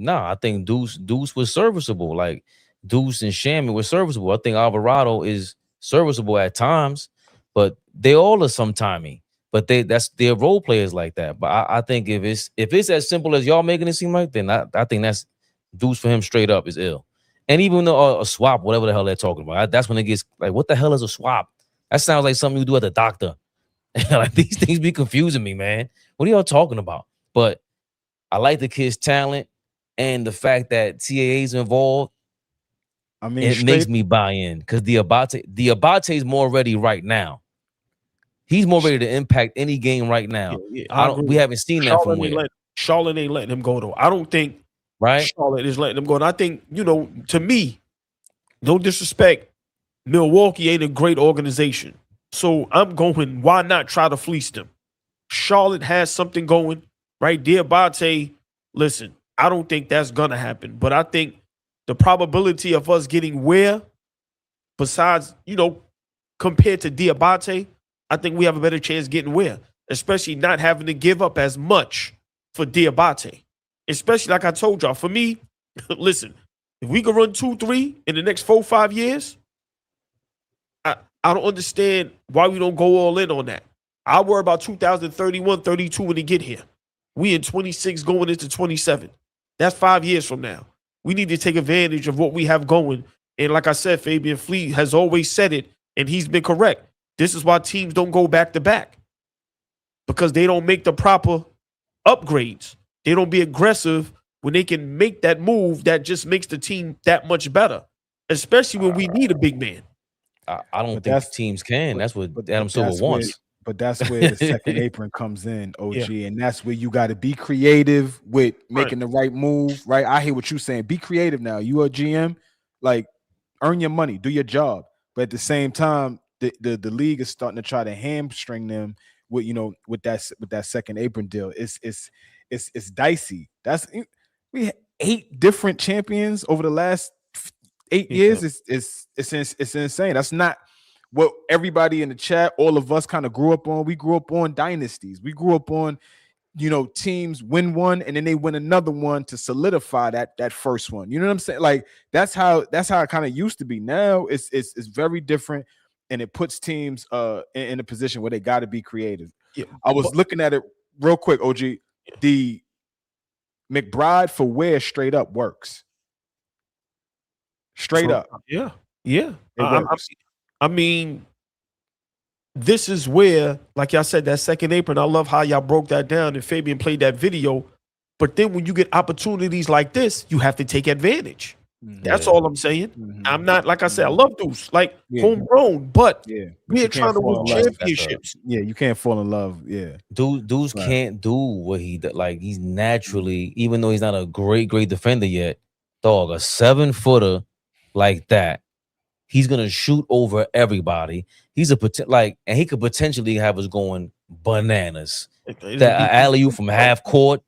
I think Deuce was serviceable. Like Deuce and Shammy were serviceable. I think Alvarado is serviceable at times, but they all are sometimey. But they're role players like that. But I think if it's as simple as y'all making it seem like, then I think that's Deuce for him straight up is ill. And even though a swap, whatever the hell they're talking about, that's when it gets like, what the hell is a swap? That sounds like something you do at the doctor. Like these things be confusing me, man. What are y'all talking about? But I like the kid's talent and the fact that TAA is involved. I mean, it makes me buy in because Diabate is more ready right now. He's more ready to impact any game right now. We haven't seen that from Will. Charlotte ain't letting him go though. I don't think Charlotte is letting him go. And I think to me, no disrespect, Milwaukee ain't a great organization. So I'm going, why not try to fleece them? Charlotte has something going, right? Diabate, listen, I don't think that's going to happen. But I think the probability of us getting where, besides, compared to Diabate, I think we have a better chance getting where, especially not having to give up as much for Diabate. Especially like I told y'all, for me, listen, if we can run 2-3 in the next 4-5 years, I don't understand why we don't go all in on that. I worry about 2031, 32 when they get here. We in 26 going into 27. That's 5 years from now. We need to take advantage of what we have going. And like I said, Fabian Fleet has always said it, and he's been correct. This is why teams don't go back to back, because they don't make the proper upgrades. They don't be aggressive when they can make that move that just makes the team that much better, especially when we need a big man. I don't think teams can. That's what Adam Silver wants. But that's where the second apron comes in, OG. Yeah. And that's where you got to be creative with making the right move, right? I hear what you're saying. Be creative now. You a GM, like, earn your money, do your job. But at the same time, the league is starting to try to hamstring them with, with that second apron deal. It's dicey. We had 8 different champions over the last 8 years. It's insane. That's not what everybody in the chat, all of us, kind of grew up on. We grew up on dynasties. We grew up on, teams win one and then they win another one to solidify that first one. You know what I'm saying? Like, that's how it kind of used to be. Now it's very different, and it puts teams in a position where they got to be creative. Yeah. I was looking at it real quick, OG. Yeah. The McBride for wear straight up works. Straight up. Yeah. Yeah. I mean, this is where, like y'all said, that second apron, I love how y'all broke that down and Fabian played that video. But then when you get opportunities like this, you have to take advantage. That's all I'm saying. I'm not, like I said, I love Deuce, homegrown, but we are trying to win championships. You can't fall in love. Yeah. Deuce can't do what he did. Like, he's naturally, even though he's not a great defender yet, dog, a 7-footer like that, he's gonna shoot over everybody. He's and he could potentially have us going bananas. That alley-oop from half court,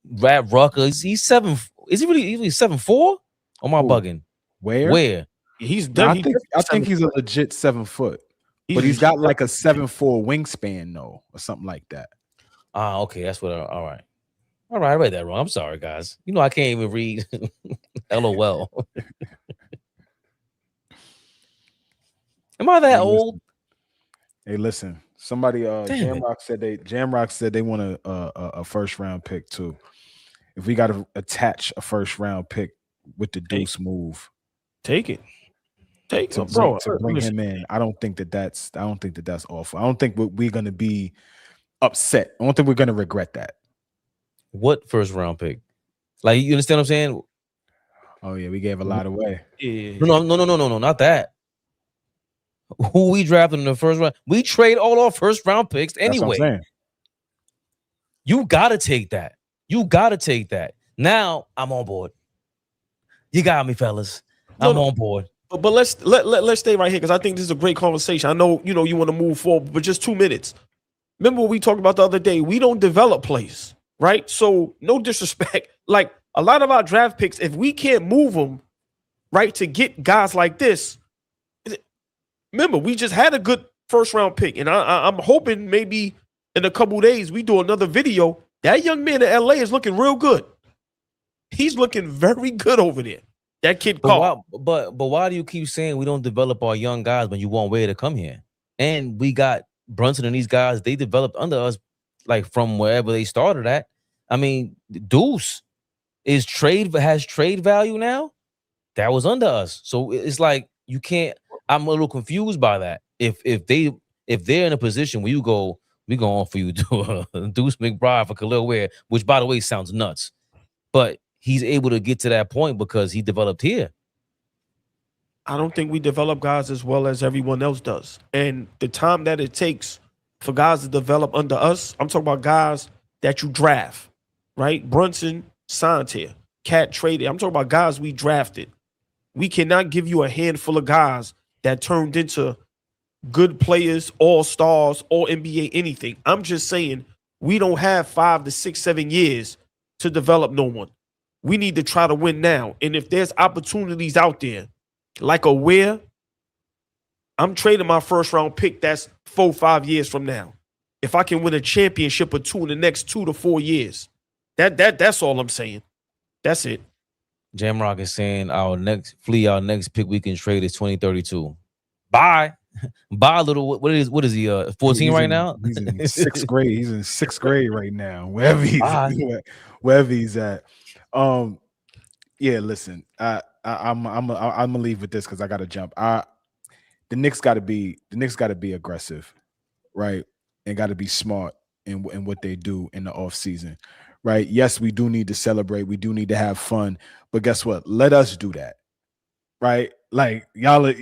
Rap Rucker. He's 7. Is he really 7'4"? Am I bugging? Where? He's done. I think he's a legit 7 foot, but he's got like a 7'4" wingspan though, or something like that. Okay, that's what. All right, I read that wrong. I'm sorry, guys. I can't even read. LOL. Am I that old? Hey, listen. Somebody, Jamrock said they want a first round pick too. If we got to attach a first round pick with the Deuce move, take it, bro. To bring him in, I don't think that's awful. I don't think we're gonna be upset. I don't think we're gonna regret that. What first round pick? Like, you understand what I'm saying? Oh yeah, we gave a lot away. Yeah. No, not that. Who we drafted in the first round? We trade all our first round picks anyway. You gotta take that. Now I'm on board. You got me, fellas. I'm on board. But let's stay right here, because I think this is a great conversation. I know you want to move forward, but just 2 minutes. Remember what we talked about the other day? We don't develop plays, right? So no disrespect. Like, a lot of our draft picks, if we can't move them, right, to get guys like this. Remember, we just had a good first round pick, and I'm hoping maybe in a couple days we do another video. That young man in LA is looking real good. He's looking very good over there. That kid called. But why do you keep saying we don't develop our young guys when you want Wade to come here? And we got Brunson and these guys, they developed under us, like, from wherever they started at. I mean, Deuce has trade value now. That was under us. So it's like, you can't. I'm a little confused by that. If they're in a position where you go, we gonna offer you Deuce McBride for Khalil Ware, which, by the way, sounds nuts, but he's able to get to that point because he developed here. I don't think we develop guys as well as everyone else does, and the time that it takes for guys to develop under us, I'm talking about guys that you draft, right? Brunson signed here, Cat traded. I'm talking about guys we drafted. We cannot give you a handful of guys that turned into good players, all stars, all NBA, anything. I'm just saying we don't have 5 to 6, 7 years to develop no one. We need to try to win now. And if there's opportunities out there, like a Ware, I'm trading my first round pick that's 4, 5 years from now. If I can win a championship or two in the next 2 to 4 years, that's all I'm saying. That's it. Jamrock is saying our next pick we can trade is 2032. Bye. Bye, little. What is he? 14 right now? He's in 6th grade. He's in 6th grade right now. Wherever he's at. Yeah, listen. I'm gonna leave with this because I gotta jump. The Knicks gotta be aggressive, right? And gotta be smart in what they do in the offseason. Right. Yes, we do need to celebrate. We do need to have fun. But guess what? Let us do that. Right. Like y'all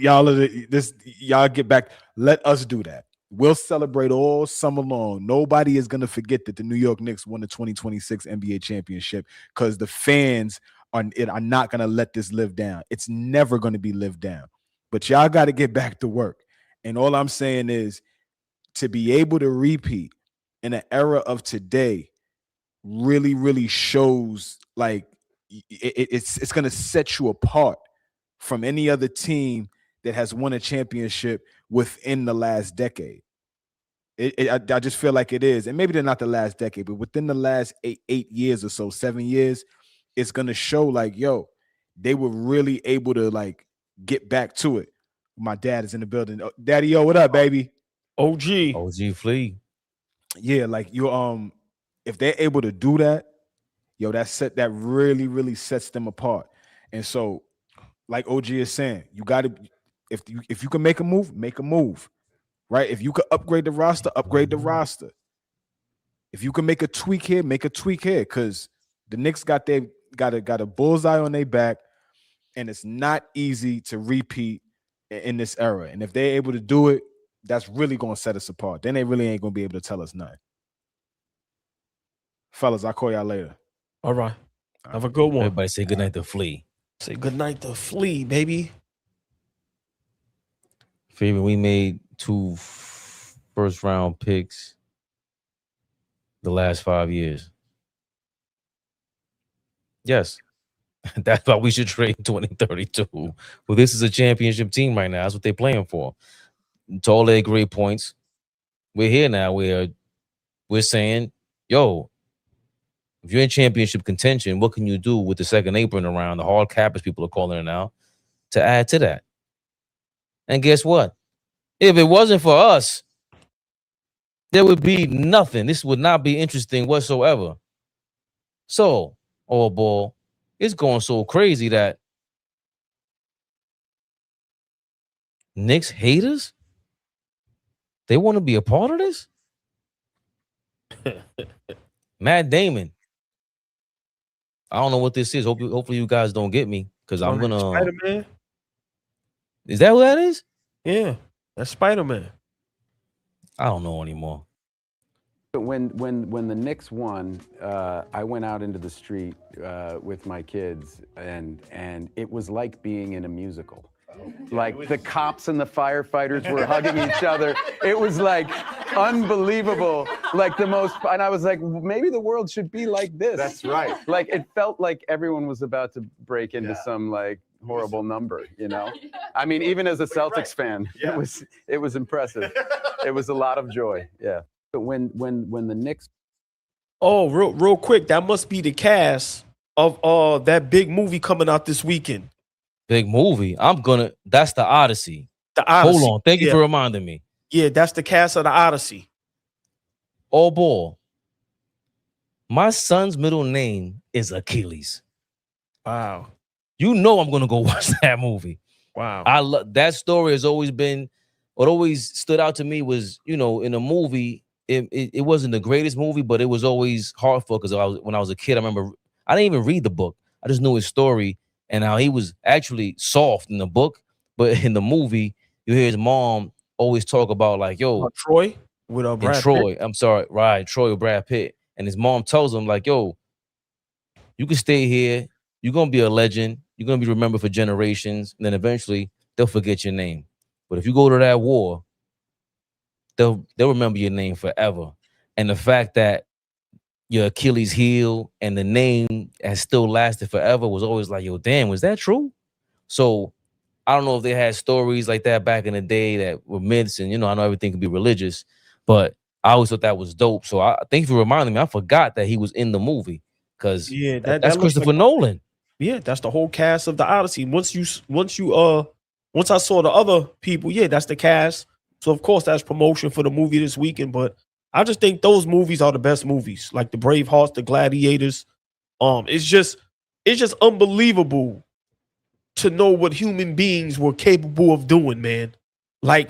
get back. Let us do that. We'll celebrate all summer long. Nobody is going to forget that the New York Knicks won the 2026 NBA championship because the fans are not going to let this live down. It's never going to be lived down. But y'all got to get back to work. And all I'm saying is to be able to repeat in an era of today really, really shows like it's going to set you apart from any other team that has won a championship within the last decade. I just feel like it is. And maybe they're not the last decade, but within the last 8 years or so, 7 years, it's going to show like, yo, they were really able to like get back to it. My dad is in the building. Oh, Daddy, yo, what up, baby? OG Flea. Yeah, like you if they're able to do that, yo, that really, really sets them apart. And so, like OG is saying, you got to, if you can make a move, right? If you could upgrade the roster, upgrade the roster. If you can make a tweak here, make a tweak here, because the Knicks got a bullseye on their back, and it's not easy to repeat in this era. And if they're able to do it, that's really going to set us apart. Then they really ain't going to be able to tell us nothing. Fellas, I'll call y'all later. All right. Have a good one. Everybody say good night to Flea. Say good night to Flea, baby. Favorite, we made 2 first-round picks the last 5 years. Yes. That's why we should trade 2032. Well, this is a championship team right now. That's what they're playing for. To all their great points, we're here now where we're saying, yo, if you're in championship contention, what can you do with the second apron around, the hard cap, as people are calling it now, to add to that? And guess what? If it wasn't for us, there would be nothing. This would not be interesting whatsoever. So, AllBall, it's going so crazy that Knicks haters, they want to be a part of this? Matt Damon. I don't know what this is. Hopefully you guys don't get me because I'm gonna. Spider-Man. Is that who that is? Yeah, that's Spider-Man. I don't know anymore. But when the Knicks won, I went out into the street with my kids, and it was like being in a musical. Like the cops and the firefighters were hugging each other. It was like unbelievable. Like the most, and I was like, maybe the world should be like this. That's right. Like it felt like everyone was about to break into some like horrible number, you know? I mean, even as a Celtics fan, it was impressive. It was a lot of joy. Yeah. But when the Knicks. Oh, real quick, that must be the cast of that big movie coming out this weekend. Big movie. That's the Odyssey. The Odyssey. Hold on. Thank you for reminding me. Yeah, that's the cast of the Odyssey. AllBall. My son's middle name is Achilles. Wow. You know I'm gonna go watch that movie. Wow. I love that story. Has always been what always stood out to me was, you know, in a movie, it wasn't the greatest movie, but it was always heartful because when I was a kid, I remember I didn't even read the book. I just knew his story and how he was actually soft in the book, but in the movie, you hear his mom always talk about like, yo, Troy with Brad Troy. Pitt. I'm sorry, right? Troy with Brad Pitt, and his mom tells him like, yo, you can stay here. You're gonna be a legend. You're gonna be remembered for generations, and then eventually they'll forget your name. But if you go to that war, they'll remember your name forever. And the fact that your Achilles heel and the name has still lasted forever was always like, yo, damn, was that true? So I don't know if they had stories like that back in the day that were myths, and I know everything can be religious, but I always thought that was dope. So I thank you for reminding me. I forgot that he was in the movie because that's looks Christopher Nolan. Yeah, that's the whole cast of the Odyssey. Once I saw the other people, that's the cast. So of course that's promotion for the movie this weekend. But I just think those movies are the best movies, like the Bravehearts, the Gladiators. It's just unbelievable to know what human beings were capable of doing, man. Like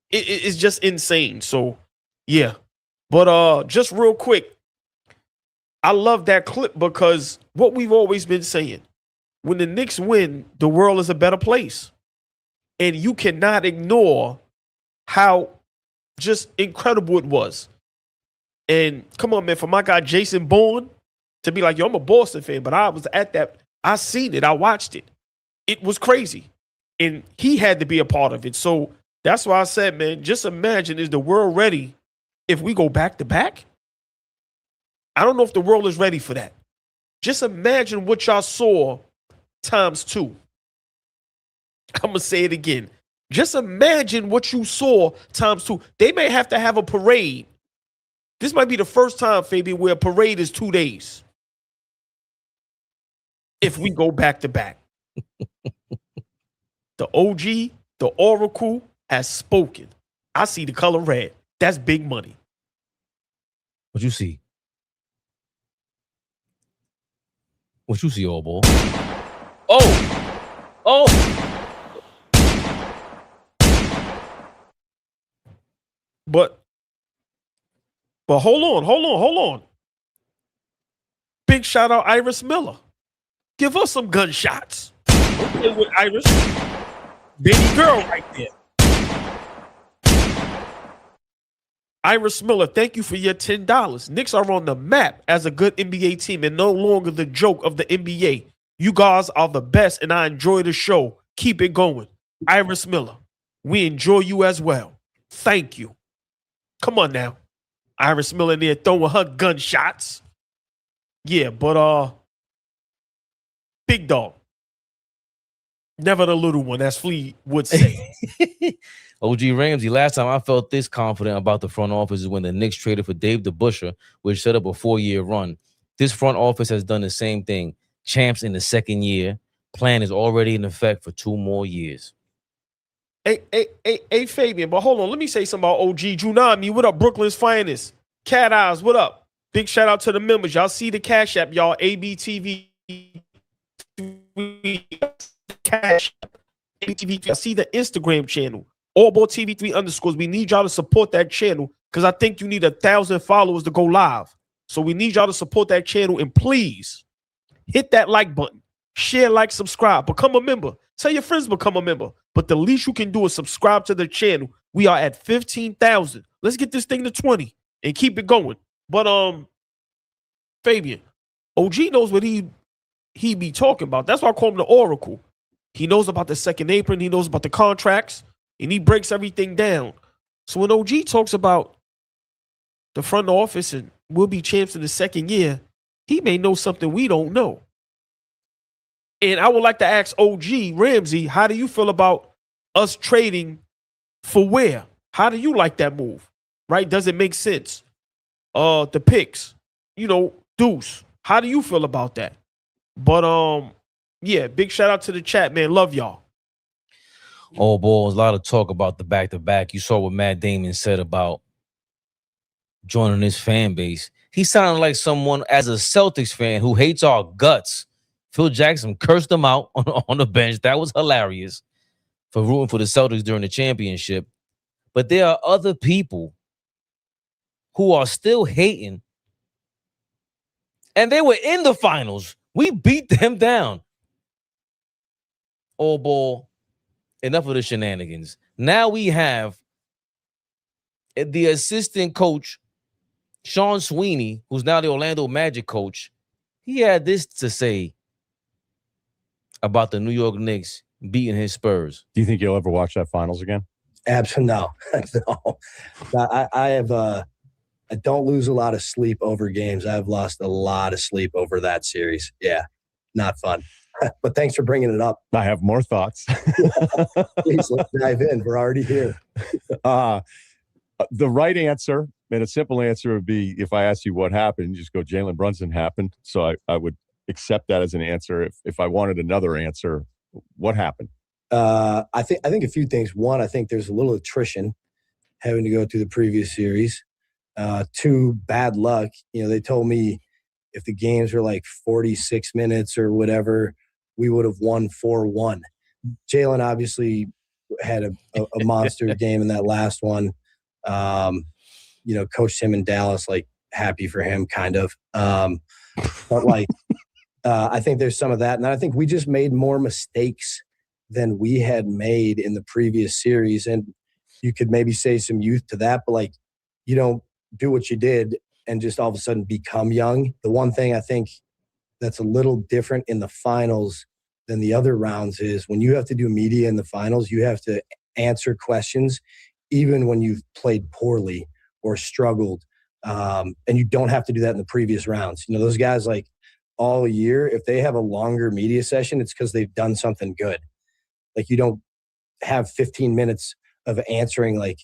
it's just insane. So yeah. But just real quick, I love that clip because what we've always been saying, when the Knicks win, the world is a better place. And you cannot ignore how just incredible it was. And come on, man, for my guy Jason Bourne to be like, yo, I'm a Boston fan, but I was at that. I seen it. I watched it. It was crazy. And he had to be a part of it. So that's why I said, man, just imagine, is the world ready if we go back to back? I don't know if the world is ready for that. Just imagine what y'all saw times 2. I'm going to say it again. Just imagine what you saw times 2. They may have to have a parade. This might be the first time, Fabian, where a parade is 2 days. If we go back to back. The OG, the Oracle has spoken. I see the color red. That's big money. What you see? What you see, AllBall? Oh! But hold on. Big shout out Iris Miller. Give us some gunshots. Okay, with Iris. Baby girl right there. Iris Miller, thank you for your $10. Knicks are on the map as a good NBA team and no longer the joke of the NBA. You guys are the best and I enjoy the show. Keep it going. Iris Miller, we enjoy you as well. Thank you. Come on now. Iris Miller in there throwing her gunshots. Yeah, but big dog. Never the little one, as Flea would say. OG Ramsey, last time I felt this confident about the front office is when the Knicks traded for Dave DeBusschere, which set up a 4-year run. This front office has done the same thing. Champs in the second year. Plan is already in effect for 2 more years. Hey, Fabian, but hold on. Let me say something about OG Junami. What up, Brooklyn's finest? Cat Eyes, what up? Big shout out to the members. Y'all see the Cash App, y'all. ABTV. Cash App. ABTV. I see the Instagram channel. AllBall TV 3_. We need y'all to support that channel because I think you need 1,000 followers to go live. So we need y'all to support that channel and please hit that like button. Share, like, subscribe. Become a member. Tell your friends become a member. But the least you can do is subscribe to the channel. We are at 15,000. Let's get this thing to 20 and keep it going. But Fabian, OG knows what he be talking about. That's why I call him the Oracle. He knows about the second apron. He knows about the contracts. And he breaks everything down. So when OG talks about the front office and we'll be champs in the second year, he may know something we don't know. And I would like to ask OG Ramsey, how do you feel about us trading for where? How do you like that move? Right? Does it make sense? The picks, Deuce. How do you feel about that? But yeah, big shout out to the chat, man. Love y'all. AllBall, a lot of talk about the back-to-back. You saw what Matt Damon said about joining his fan base. He sounded like someone, as a Celtics fan, who hates our guts. Phil Jackson cursed him out on the bench. That was hilarious for rooting for the Celtics during the championship. But there are other people who are still hating, and they were in the finals. We beat them down. AllBall, enough of the shenanigans. Now we have the assistant coach, Sean Sweeney, who's now the Orlando Magic coach. He had this to say about the New York Knicks beating his Spurs. Do you think you'll ever watch that finals again? Absolutely no. I have I don't lose a lot of sleep over games. I've lost a lot of sleep over that series. Yeah, not fun. But thanks for bringing it up. I have more thoughts. Please, let's dive in. We're already here. The right answer, and a simple answer, would be if I asked you what happened, you just go Jalen Brunson happened. So I would accept that as an answer. If I wanted another answer, what happened? I think a few things. One, I think there's a little attrition having to go through the previous series. Two, bad luck. You know, they told me if the games were like 46 minutes or whatever, we would have won 4-1. Jalen obviously had a monster game in that last one. You know, coached him in Dallas, like happy for him, kind of. But like, I think there's some of that. And I think we just made more mistakes than we had made in the previous series. And you could maybe say some youth to that, but like, you don't do what you did and just all of a sudden become young. The one thing I think that's a little different in the finals than the other rounds is when you have to do media in the finals, you have to answer questions even when you've played poorly or struggled. And you don't have to do that in the previous rounds. You know, those guys, like, all year, if they have a longer media session, it's because they've done something good. Like, you don't have 15 minutes of answering, like,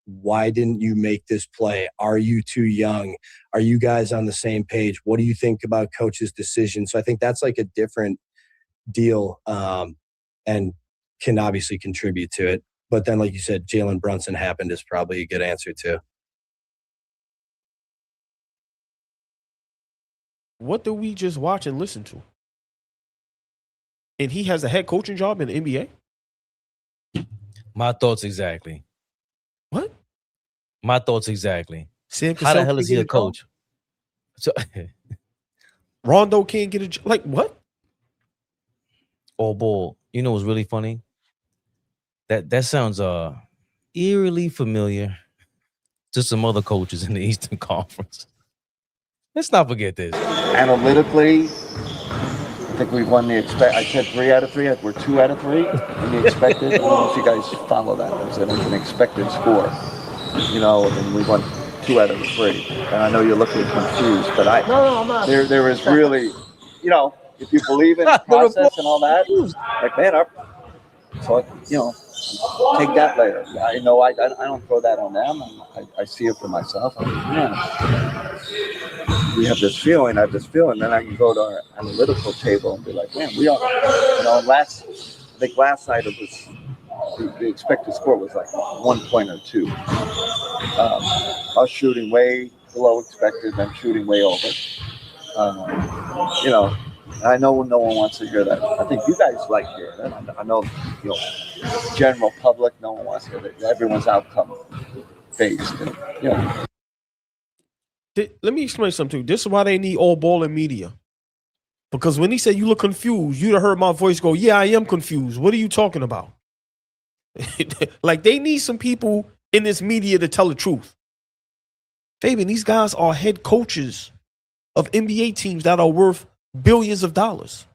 why didn't you make this play? Are you too young? Are you guys on the same page? What do you think about coach's decision? So I think that's like a different deal, and can obviously contribute to it. But then, like you said, Jalen Brunson happened is probably a good answer too. What do we just watch and listen to? And he has a head coaching job in the NBA? My thoughts exactly. What? My thoughts exactly. Sam How the Cassell hell is can't he get a coach? So, Rondo can't get a job. Like, what? oh, boy, you know what's really funny? That sounds eerily familiar to some other coaches in the Eastern Conference. Let's not forget this. Analytically, I think we've won the I said 3 out of 3. We're 2 out of 3 in the expected. I don't know if you guys follow that. It's an expected score, you know, and we won 2 out of 3. And I know you're looking confused, but I'm not. There is really, you know, if you believe in the process and all that, like, man, so, you know, take that later. I know I don't throw that on them. I see it for myself. I'm like, man, we have this feeling. I have this feeling. Then I can go to our analytical table and be like, man, we are. You know, last night it was the expected score was like 1 point or 2. Us shooting way below expected, them shooting way over. You know. I know no one wants to hear that. I think you guys like hearing that. I know, you know, general public, no one wants to hear that. Everyone's outcome based. And, you know. Let me explain something. This is why they need AllBall and media. Because when he said you look confused, you'd have heard my voice go, yeah, I am confused. What are you talking about? Like, they need some people in this media to tell the truth. Fabian, these guys are head coaches of NBA teams that are worth billions of dollars.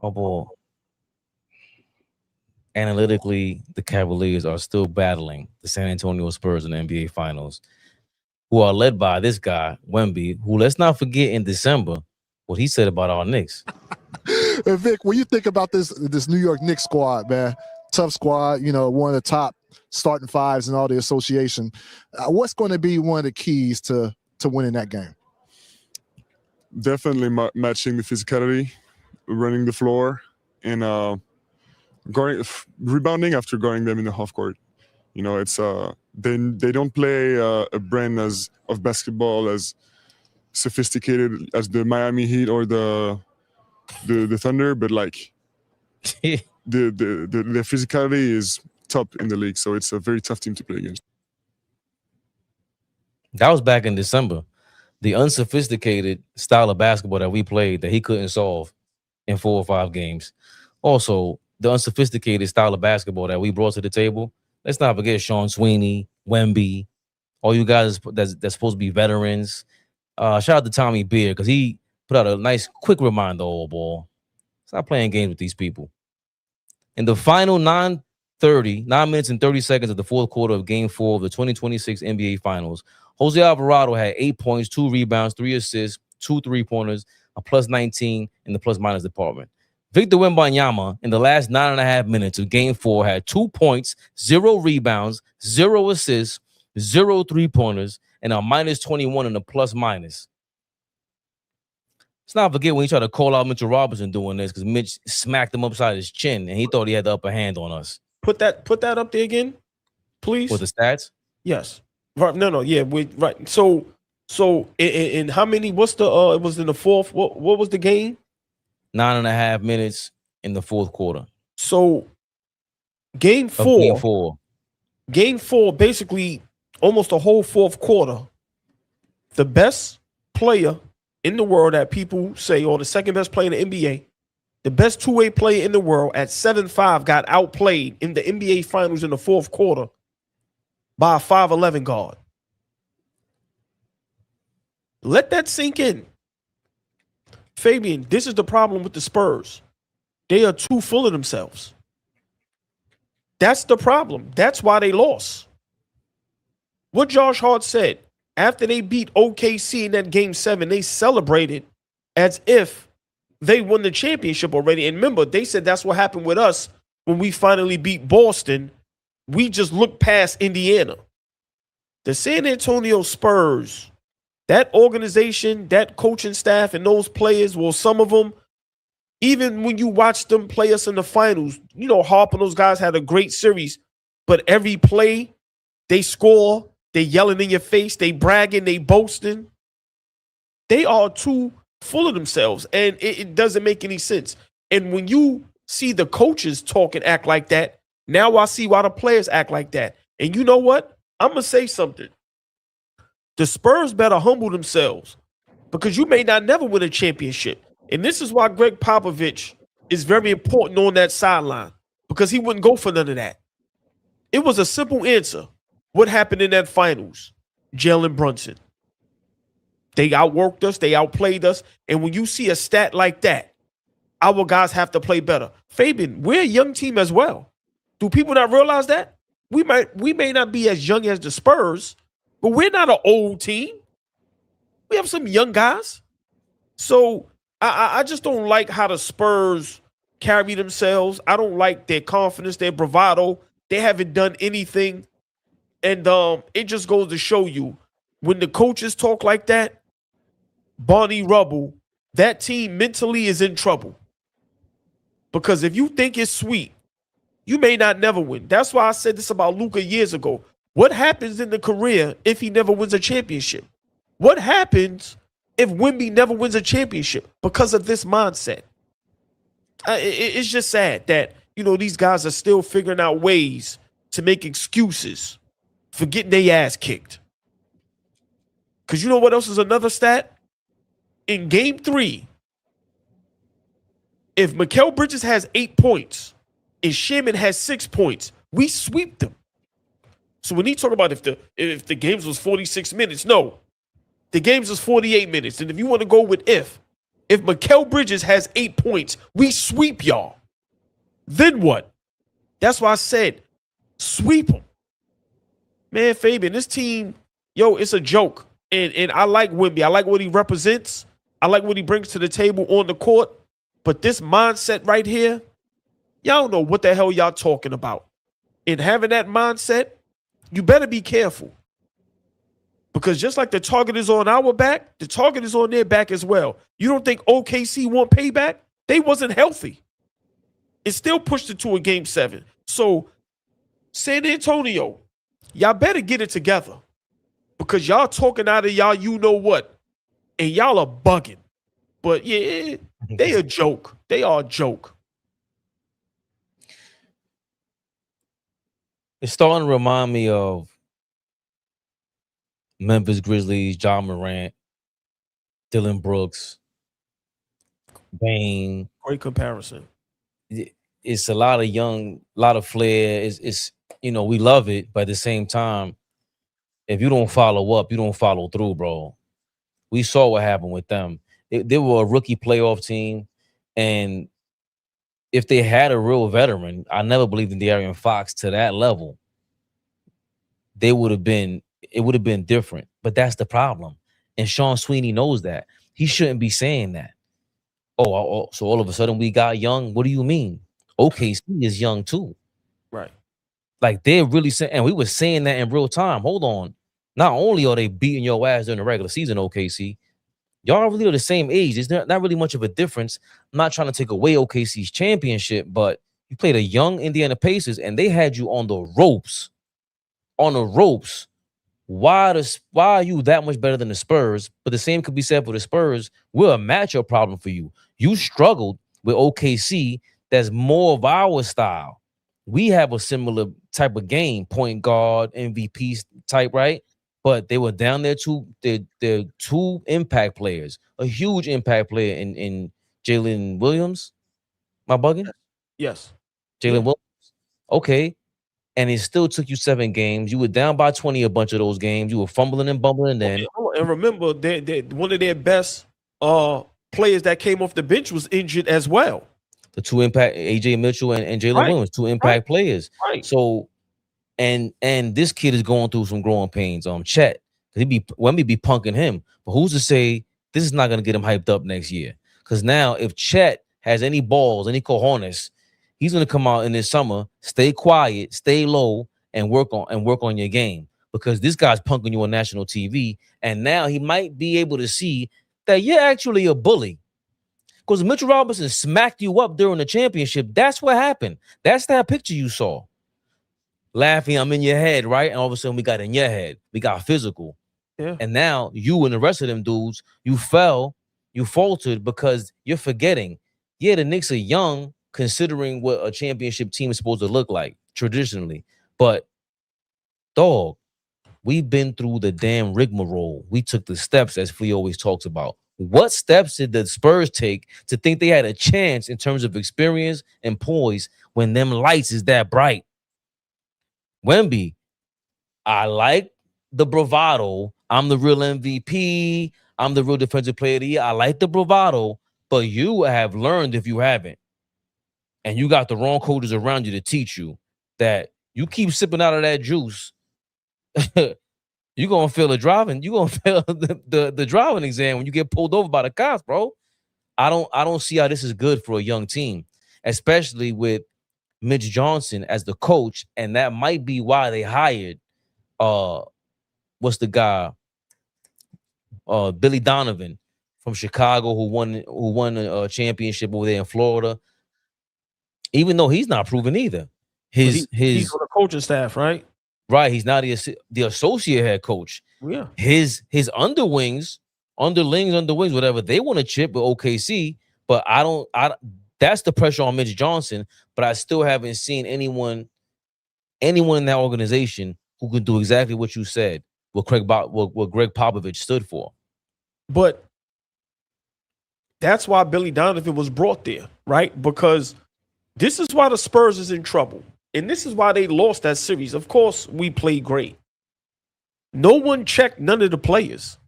Oh, boy. Analytically, the Cavaliers are still battling the San Antonio Spurs in the NBA Finals, who are led by this guy, Wemby, who, let's not forget, in December, what he said about our Knicks. And Vic, when you think about this New York Knicks squad, man, tough squad, you know, one of the top starting fives in all the association, what's going to be one of the keys to winning that game? Definitely matching the physicality, running the floor, and rebounding after guarding them in the half court. You know, it's they don't play a brand of basketball as sophisticated as the Miami Heat or the Thunder, but like the physicality is top in the league, so it's a very tough team to play against. That was back in December. The unsophisticated style of basketball that we played that he couldn't solve in 4 or 5 games. Also, the unsophisticated style of basketball that we brought to the table. Let's not forget Sean Sweeney, Wemby, all you guys that's supposed to be veterans. Shout out to Tommy Beard because he put out a nice quick reminder, AllBall. Stop playing games with these people. In the final 9 minutes and 30 seconds of the fourth quarter of Game 4 of the 2026 NBA Finals, Jose Alvarado had 8 points, 2 rebounds, 3 assists, 2 3-pointers, a plus 19 in the plus-minus department. Victor Wembanyama, in the last 9.5 minutes of Game 4, had 2 points, 0 rebounds, 0 assists, 0 3-pointers, and a minus 21 in the plus-minus. Let's not forget when he tried to call out Mitchell Robinson doing this because Mitch smacked him upside his chin and he thought he had the upper hand on us. Put that up there again, please. For the stats? Yes. Right. No. Yeah. Right. So in how many? What's the? It was in the fourth. What was the game? 9.5 minutes in the fourth quarter. So Game 4. Game 4. Basically, almost the whole fourth quarter. The best player in the world that people say, or the second best player in the NBA, the best two-way player in the world at 7'5", got outplayed in the NBA Finals in the fourth quarter by a 5'11" guard. Let that sink in. Fabian, this is the problem with the Spurs. They are too full of themselves. That's the problem. That's why they lost. What Josh Hart said, after they beat OKC in that Game 7, they celebrated as if they won the championship already. And remember, they said that's what happened with us when we finally beat Boston. We just looked past Indiana. The San Antonio Spurs, that organization, that coaching staff, and those players, well, some of them, even when you watch them play us in the finals, you know, Harp and those guys had a great series, but every play, they score, they yelling in your face, they bragging, they boasting. They are too full of themselves, and it doesn't make any sense. And when you see the coaches talk and act like that, now I see why the players act like that. And you know what? I'm going to say something. The Spurs better humble themselves because you may not never win a championship. And this is why Greg Popovich is very important on that sideline, because he wouldn't go for none of that. It was a simple answer. What happened in that finals? Jalen Brunson. They outworked us. They outplayed us. And when you see a stat like that, our guys have to play better. Fabian, we're a young team as well. Do people not realize that? We may not be as young as the Spurs, but we're not an old team. We have some young guys. So I just don't like how the Spurs carry themselves. I don't like their confidence, their bravado. They haven't done anything. And it just goes to show you, when the coaches talk like that, Barney Rubble, that team mentally is in trouble. Because if you think it's sweet, you may not never win. That's why I said this about Luka years ago. What happens in the career if he never wins a championship? What happens if Wemby never wins a championship because of this mindset? It's just sad that, you know, these guys are still figuring out ways to make excuses for getting their ass kicked. Because you know what else is another stat? In Game 3, if Mikal Bridges has 8 points and Sherman has 6 points, we sweep them. So when he talk about if the games was 46 minutes, no. The games was 48 minutes. And if you want to go with if Mikal Bridges has 8 points, we sweep y'all. Then what? That's why I said sweep them. Man, Fabian, this team, yo, it's a joke. And I like Wemby. I like what he represents. I like what he brings to the table on the court. But this mindset right here, y'all don't know what the hell y'all talking about. And having that mindset, you better be careful. Because just like the target is on our back, the target is on their back as well. You don't think OKC want payback? They wasn't healthy. It still pushed it to a Game 7. So, San Antonio, y'all better get it together. Because y'all talking out of y'all you know what. And y'all are bugging. But yeah, they a joke. They are a joke. It's starting to remind me of Memphis Grizzlies, John Morant, Dylan Brooks, Bane. Great comparison. It's a lot of young, a lot of flair. It's you know, we love it, but at the same time, if you don't follow up, you don't follow through, bro. We saw what happened with them. They were a rookie playoff team, and if they had a real veteran, I never believed in De'Aaron Fox to that level. It would have been different. But that's the problem. And Sean Sweeney knows that. He shouldn't be saying that. So all of a sudden we got young. What do you mean? OKC is young too. Right. Like they're really saying, and we were saying that in real time. Hold on. Not only are they beating your ass during the regular season, OKC, y'all really are the same age. There's not really much of a difference. I'm not trying to take away OKC's championship, but you played a young Indiana Pacers and they had you on the ropes. On the ropes. Why are you that much better than the Spurs? But the same could be said for the Spurs. We're a matchup problem for you. You struggled with OKC. That's more of our style. We have a similar type of game, point guard, MVP type, right? But they were down there they're two impact players, a huge impact player in Jalen Williams. Am I bugging? Yes. Jalen Williams. Okay. And it still took you 7 games. You were down by 20 a bunch of those games. You were fumbling and bumbling then. And remember, one of their best players that came off the bench was injured as well. The 2 impact, AJ Mitchell and Jalen Williams, 2 impact players. Right. So, and this kid is going through some growing pains. Chet, Wemby be punking him, but who's to say this is not going to get him hyped up next year? Because now, if Chet has any balls, any cojones, he's going to come out in this summer, stay quiet, stay low, and work on your game. Because this guy's punking you on national TV, and now he might be able to see that you're actually a bully. Because Mitchell Robinson smacked you up during the championship. That's what happened. That's that picture you saw. Laughing, I'm in your head, right? And all of a sudden we got in your head. We got physical. Yeah. And now you and the rest of them dudes, you fell, you faltered because you're forgetting. Yeah, the Knicks are young considering what a championship team is supposed to look like traditionally. But, dog, we've been through the damn rigmarole. We took the steps, as Flea always talks about. What steps did the Spurs take to think they had a chance in terms of experience and poise when them lights is that bright? Wemby, I like the bravado. I'm the real MVP. I'm the real defensive player of the year. I like the bravado, but you have learned if you haven't. And you got the wrong coaches around you to teach you that you keep sipping out of that juice. You're gonna fail the driving. You're gonna fail the driving exam when you get pulled over by the cops, bro. I don't see how this is good for a young team, especially with Mitch Johnson as the coach, and that might be why they hired what's the guy? Billy Donovan from Chicago who won a championship over there in Florida. Even though he's not proven either. He's on the coaching staff, right? Right, he's not the associate head coach. Yeah. His underlings, whatever, they want to chip with OKC, but that's the pressure on Mitch Johnson, but I still haven't seen anyone in that organization who can do exactly what you said, what Greg Popovich stood for. But that's why Billy Donovan was brought there, right? Because this is why the Spurs is in trouble. And this is why they lost that series. Of course, we played great. No one checked none of the players.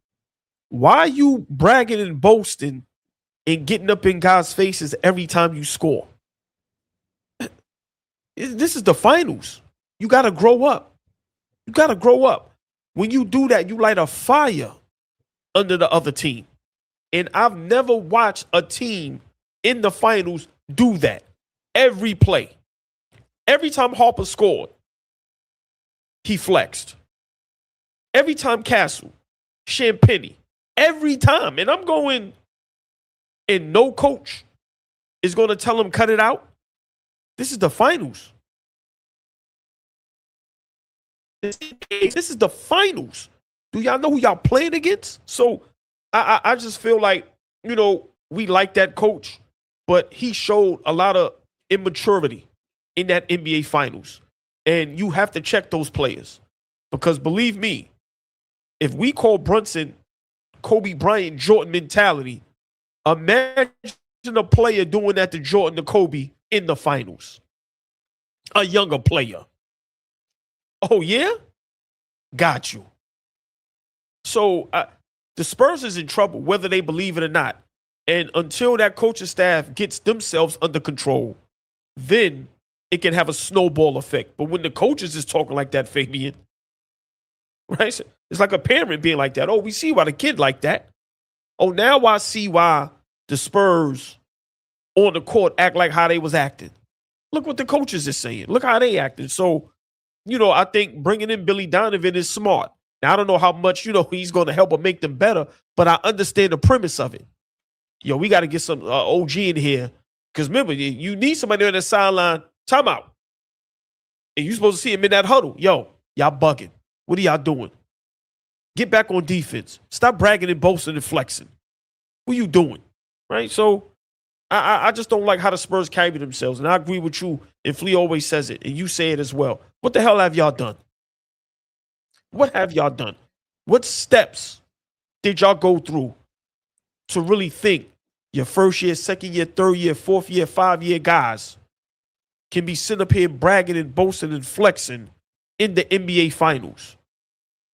Why are you bragging and boasting and getting up in guys' faces every time you score? This is the finals. You got to grow up. You got to grow up. When you do that, you light a fire under the other team. And I've never watched a team in the finals do that. Every play. Every time Harper scored, he flexed. Every time Castle, Champagny, every time. And I'm going, and no coach is going to tell him cut it out. This is the finals. This is the finals. Do y'all know who y'all playing against? So I just feel like, we like that coach, but he showed a lot of immaturity in that NBA finals. And you have to check those players. Because believe me, if we call Brunson Kobe Bryant Jordan mentality, imagine a player doing that to Jordan to Kobe in the finals. A younger player. Oh, yeah? Got you. So the Spurs is in trouble, whether they believe it or not. And until that coaching staff gets themselves under control, then it can have a snowball effect. But when the coaches is talking like that, Fabian, right? It's like a parent being like that. Oh, we see why the kid like that. Oh, now I see why the Spurs on the court act like how they was acting. Look what the coaches is saying. Look how they acted. So, I think bringing in Billy Donovan is smart. Now, I don't know how much, he's going to help or make them better, but I understand the premise of it. We got to get some OG in here. Because remember, you need somebody on the sideline. Timeout. And you're supposed to see him in that huddle. Y'all bugging. What are y'all doing? Get back on defense. Stop bragging and boasting and flexing. What are you doing? Right? So I just don't like how the Spurs carry themselves. And I agree with you. And Flea always says it. And you say it as well. What the hell have y'all done? What have y'all done? What steps did y'all go through to really think your first year, second year, third year, fourth year, 5-year guys can be sitting up here bragging and boasting and flexing in the NBA Finals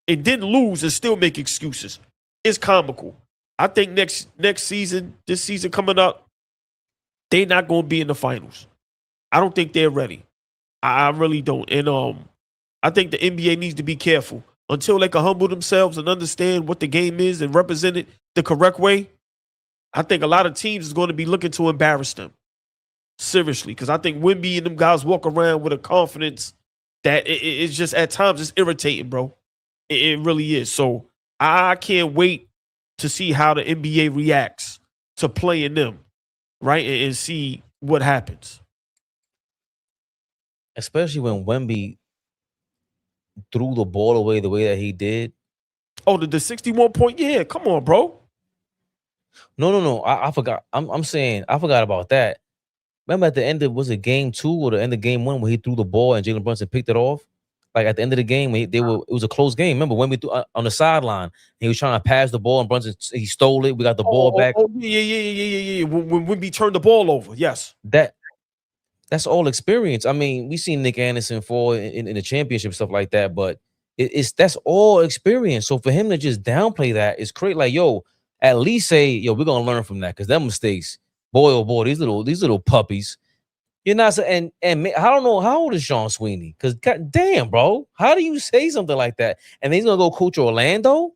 and didn't lose and still make excuses? It's comical. I think next season, this season coming up, they're not going to be in the finals. I don't think they're ready. I really don't. And I think the NBA needs to be careful until they can humble themselves and understand what the game is and represent it the correct way. I think a lot of teams is going to be looking to embarrass them. Seriously, because I think Wemby and them guys walk around with a confidence that it's just at times it's irritating, bro. It really is. So I can't wait to see how the NBA reacts to playing them, right? And see what happens. Especially when Wemby threw the ball away the way that he did. Oh, the 61 point? Yeah, come on, bro. No. I forgot. I'm saying I forgot about that. Remember at the end of, was it game 2 or the end of game 1 where he threw the ball and Jalen Brunson picked it off? Like at the end of the game, it was a close game. Remember when we threw on the sideline, he was trying to pass the ball and Brunson, he stole it. We got the ball back. Yeah. When Wemby turned the ball over, yes. That's all experience. I mean, we seen Nick Anderson fall in the championship, stuff like that, but that's all experience. So for him to just downplay that is crazy. Like, yo, at least say, yo, we're gonna learn from that, because them mistakes, boy, oh boy, these little puppies. You're not so, and I don't know how old is Sean Sweeney, because god damn, bro, how do you say something like that? And he's gonna go coach Orlando?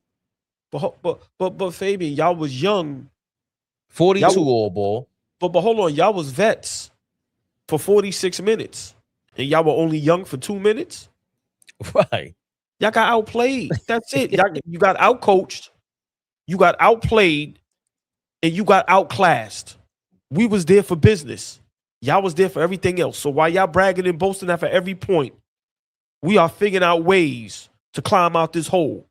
But Fabian, y'all was young, 42 all ball. But hold on, y'all was vets for 46 minutes, and y'all were only young for 2 minutes. Right? Y'all got outplayed. That's it. You got outcoached, you got outplayed, and you got outclassed. We was there for business. Y'all was there for everything else. So while y'all bragging and boasting after every point, we are figuring out ways to climb out this hole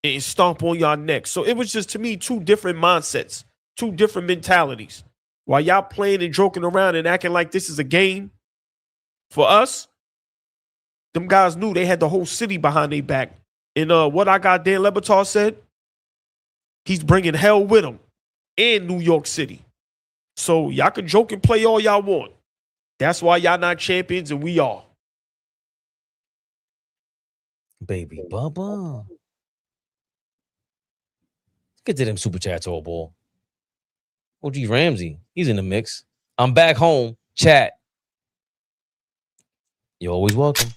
and stomp on y'all necks. So it was just, to me, 2 different mindsets, 2 different mentalities. While y'all playing and joking around and acting like this is a game, for us, them guys knew they had the whole city behind their back. And what I got Dan Le Batard said, he's bringing hell with him in New York City. So y'all can joke and play all y'all want. That's why y'all not champions and we are. Baby Bubba. Get to them super chats, all ball. OG Ramsey, he's in the mix. I'm back home. Chat. You're always welcome.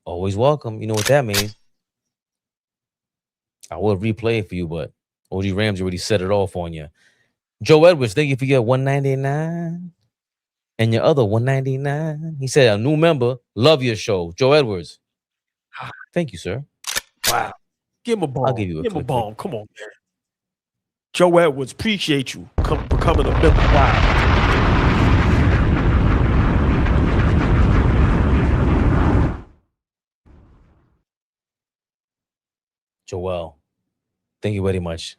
Always welcome. You know what that means. I will replay it for you, but OG Ramsey already set it off on you. Joe Edwards, thank you for your $1.99 and your other $1.99. He said, a new member, love your show. Joe Edwards. Thank you, sir. Wow. Give him a bomb. I'll give you a Give him a click. bomb. Come on, man. Joe Edwards, appreciate you becoming a member. Wow. Joel, thank you very much.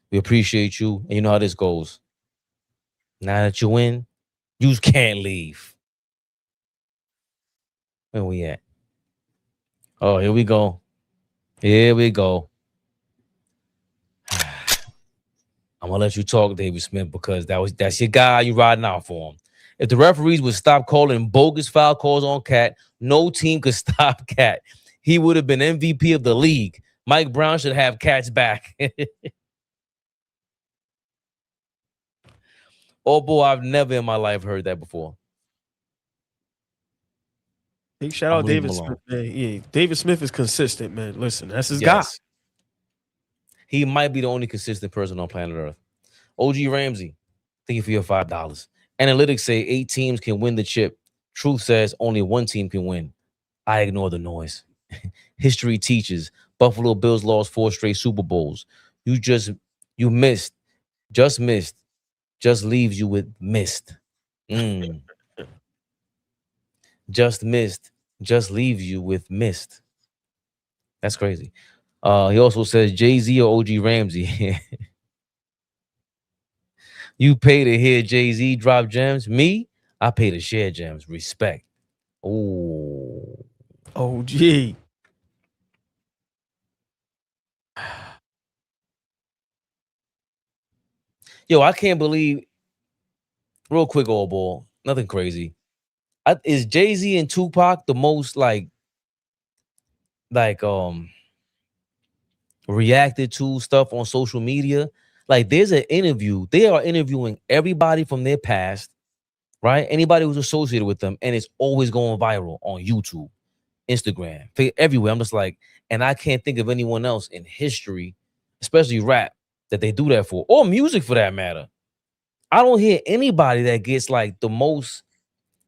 We appreciate you. And you know how this goes. Now that you win, you can't leave. Where we at? Oh, here we go. Here we go. I'm gonna let you talk, David Smith, because that's your guy. You riding out for him. If the referees would stop calling bogus foul calls on Cat, no team could stop Cat. He would have been MVP of the league. Mike Brown should have Cat's back. Oh boy, I've never in my life heard that before. Big shout I'm out leaving David him alone. Smith, man. Yeah, David Smith is consistent, man. Listen, that's his guy. Yes. He might be the only consistent person on planet Earth. OG Ramsey, thank you for your $5. Analytics say 8 teams can win the chip. Truth says only 1 team can win. I ignore the noise. History teaches Buffalo Bills lost 4 straight Super Bowls. You missed, just leaves you with missed. Just missed, just leaves you with missed. That's crazy. He also says Jay-Z or OG Ramsey. You pay to hear Jay-Z drop gems. Me, I pay to share gems. Respect. Oh, OG. Yo, I can't believe. Real quick, old boy. Nothing crazy. Is Jay-Z and Tupac the most like reacted to stuff on social media? Like, there's an interview. They are interviewing everybody from their past, right? Anybody who's associated with them, and it's always going viral on YouTube, Instagram, everywhere. I'm just like, and I can't think of anyone else in history, especially rap, that they do that for, or music for that matter. I don't hear anybody that gets like the most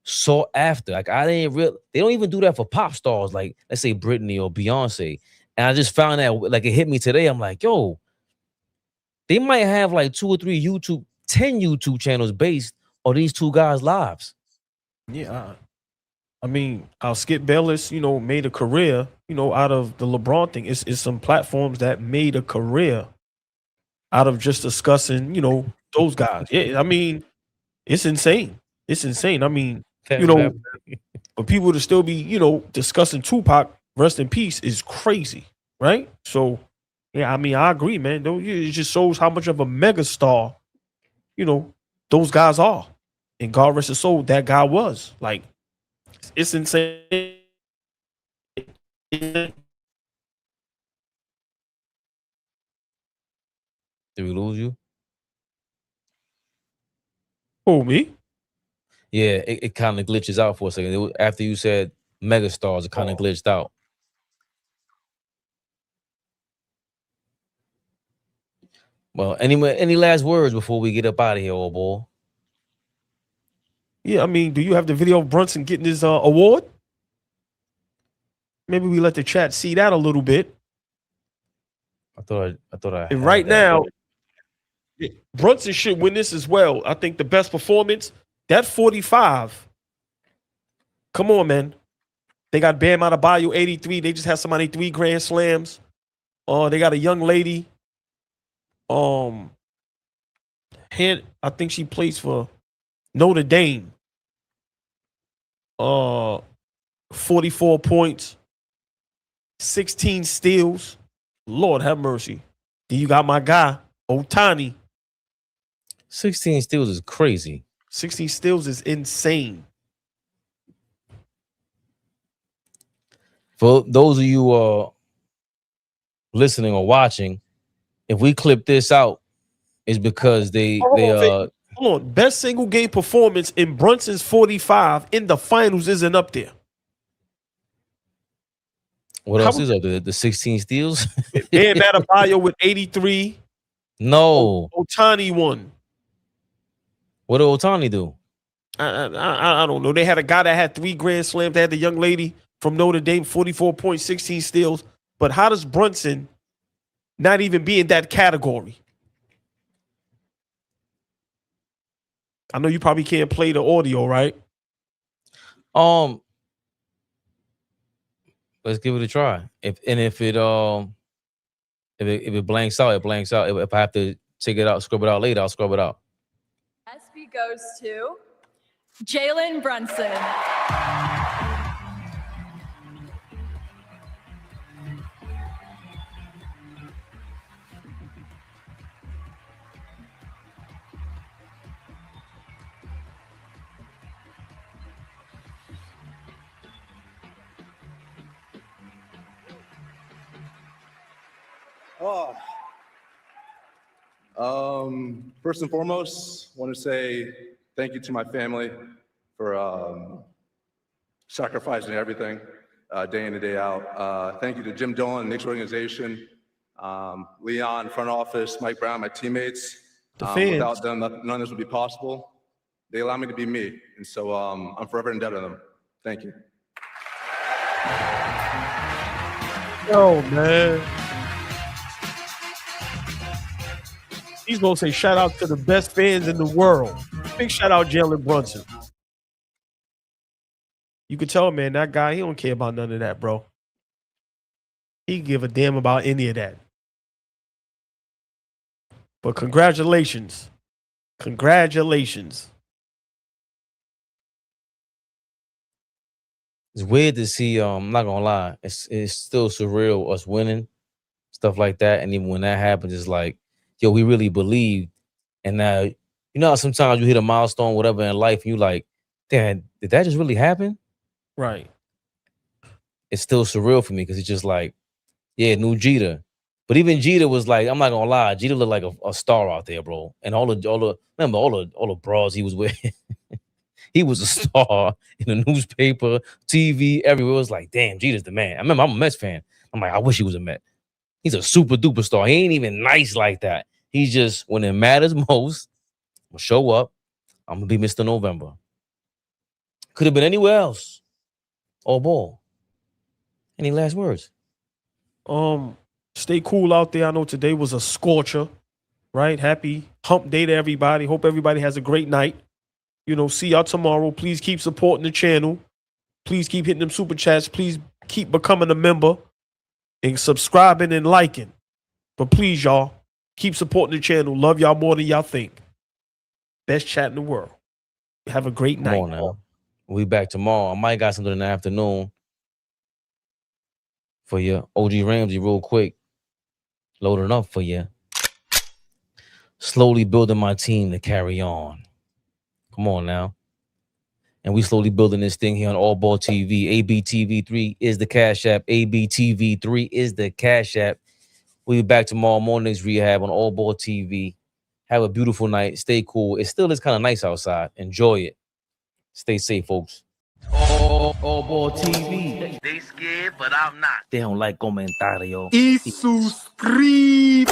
sought after. Like, they don't even do that for pop stars, like let's say Britney or Beyonce. And I just found that, like, it hit me today. I'm like, yo, they might have like 2 or 3 10 YouTube channels based on these 2 guys' lives. Yeah, I mean, Skip Bayless, made a career, out of the LeBron thing. It's some platforms that made a career out of just discussing, those guys. Yeah, I mean, it's insane. It's insane. I mean, for people to still be, discussing Tupac, rest in peace, is crazy, right? So, yeah, I mean, I agree, man. It just shows how much of a megastar, those guys are. And God rest his soul, that guy was. Like, it's insane. Did we lose you? Who, me? Yeah, it kind of glitches out for a second. After you said megastars, it kind of glitched out. Well, any last words before we get up out of here, old boy? Yeah, I mean, do you have the video of Brunson getting his award? Maybe we let the chat see that a little bit. I thought I And right now, Brunson should win this as well. I think the best performance, that 45. Come on, man. They got Bam Adebayo, 83. They just had somebody 3 grand slams. They got a young lady. I think she plays for Notre Dame. 44 points, 16 steals. Lord have mercy. Then you got my guy, Otani. 16 steals is crazy. 16 steals is insane. For those of you listening or watching, if we clip this out, it's because hold on. Best single game performance in Brunson's 45 in the finals isn't up there. What else is up there? The 16 steals? Bam Adebayo with 83. No. Otani won. What did Otani do? I don't know. They had a guy that had 3 grand slams. They had the young lady from Notre Dame, 44 points, 16 steals. But how does Brunson not even be in that category? I know you probably can't play the audio, right? Let's give it a try. If it blanks out, it blanks out. If I have to take it out, scrub it out later, I'll scrub it out. SB goes to Jalen Brunson. First and foremost, I want to say thank you to my family for sacrificing everything day in and day out. Thank you to Jim Dolan, Knicks organization, Leon, front office, Mike Brown, my teammates. The fans. Without them, none of this would be possible. They allow me to be me, and so I'm forever indebted to them. Thank you. Yo, man. He's gonna say shout out to the best fans in the world. Big shout out Jalen Brunson. You can tell, man, that guy, he don't care about none of that, bro. He give a damn about any of that. But congratulations. Congratulations. It's weird to see, I'm not gonna lie, it's still surreal us winning, stuff like that. And even when that happens, it's like, yo, we really believed. And now, you know how sometimes you hit a milestone, whatever in life, and you like, damn, did that just really happen? Right. It's still surreal for me because it's just like, yeah, new Jeter. But even Jeter was like, I'm not gonna lie, Jeter looked like a star out there, bro. And all the bras he was with. He was a star in the newspaper, TV, everywhere. It was like, damn, Jeter's the man. I remember I'm a Mets fan. I'm like, I wish he was a Met. He's a super duper star. He ain't even nice like that. He's just, when it matters most, I'm gonna show up. I'm gonna be Mr. November. Could have been anywhere else. AllBall. Any last words? Stay cool out there. I know today was a scorcher, right? Happy hump day to everybody. Hope everybody has a great night. You know, see y'all tomorrow. Please keep supporting the channel. Please keep hitting them super chats. Please keep becoming a member and subscribing and liking. But please, y'all, keep supporting the channel. Love y'all more than y'all think. Best chat in the world. Have a great night. Come on now. We'll be back tomorrow. I might got something in the afternoon for you. OG Ramsey, real quick. Loading up for you. Slowly building my team to carry on. Come on now. And we slowly building this thing here on AllBall TV. ABTV3 is the Cash App. ABTV3 is the Cash App. We'll be back tomorrow morning's rehab on AllBall TV. Have a beautiful night. Stay cool. It still is kind of nice outside. Enjoy it. Stay safe, folks. AllBall TV. They scared, but I'm not. They don't like comentario. Y suscribe.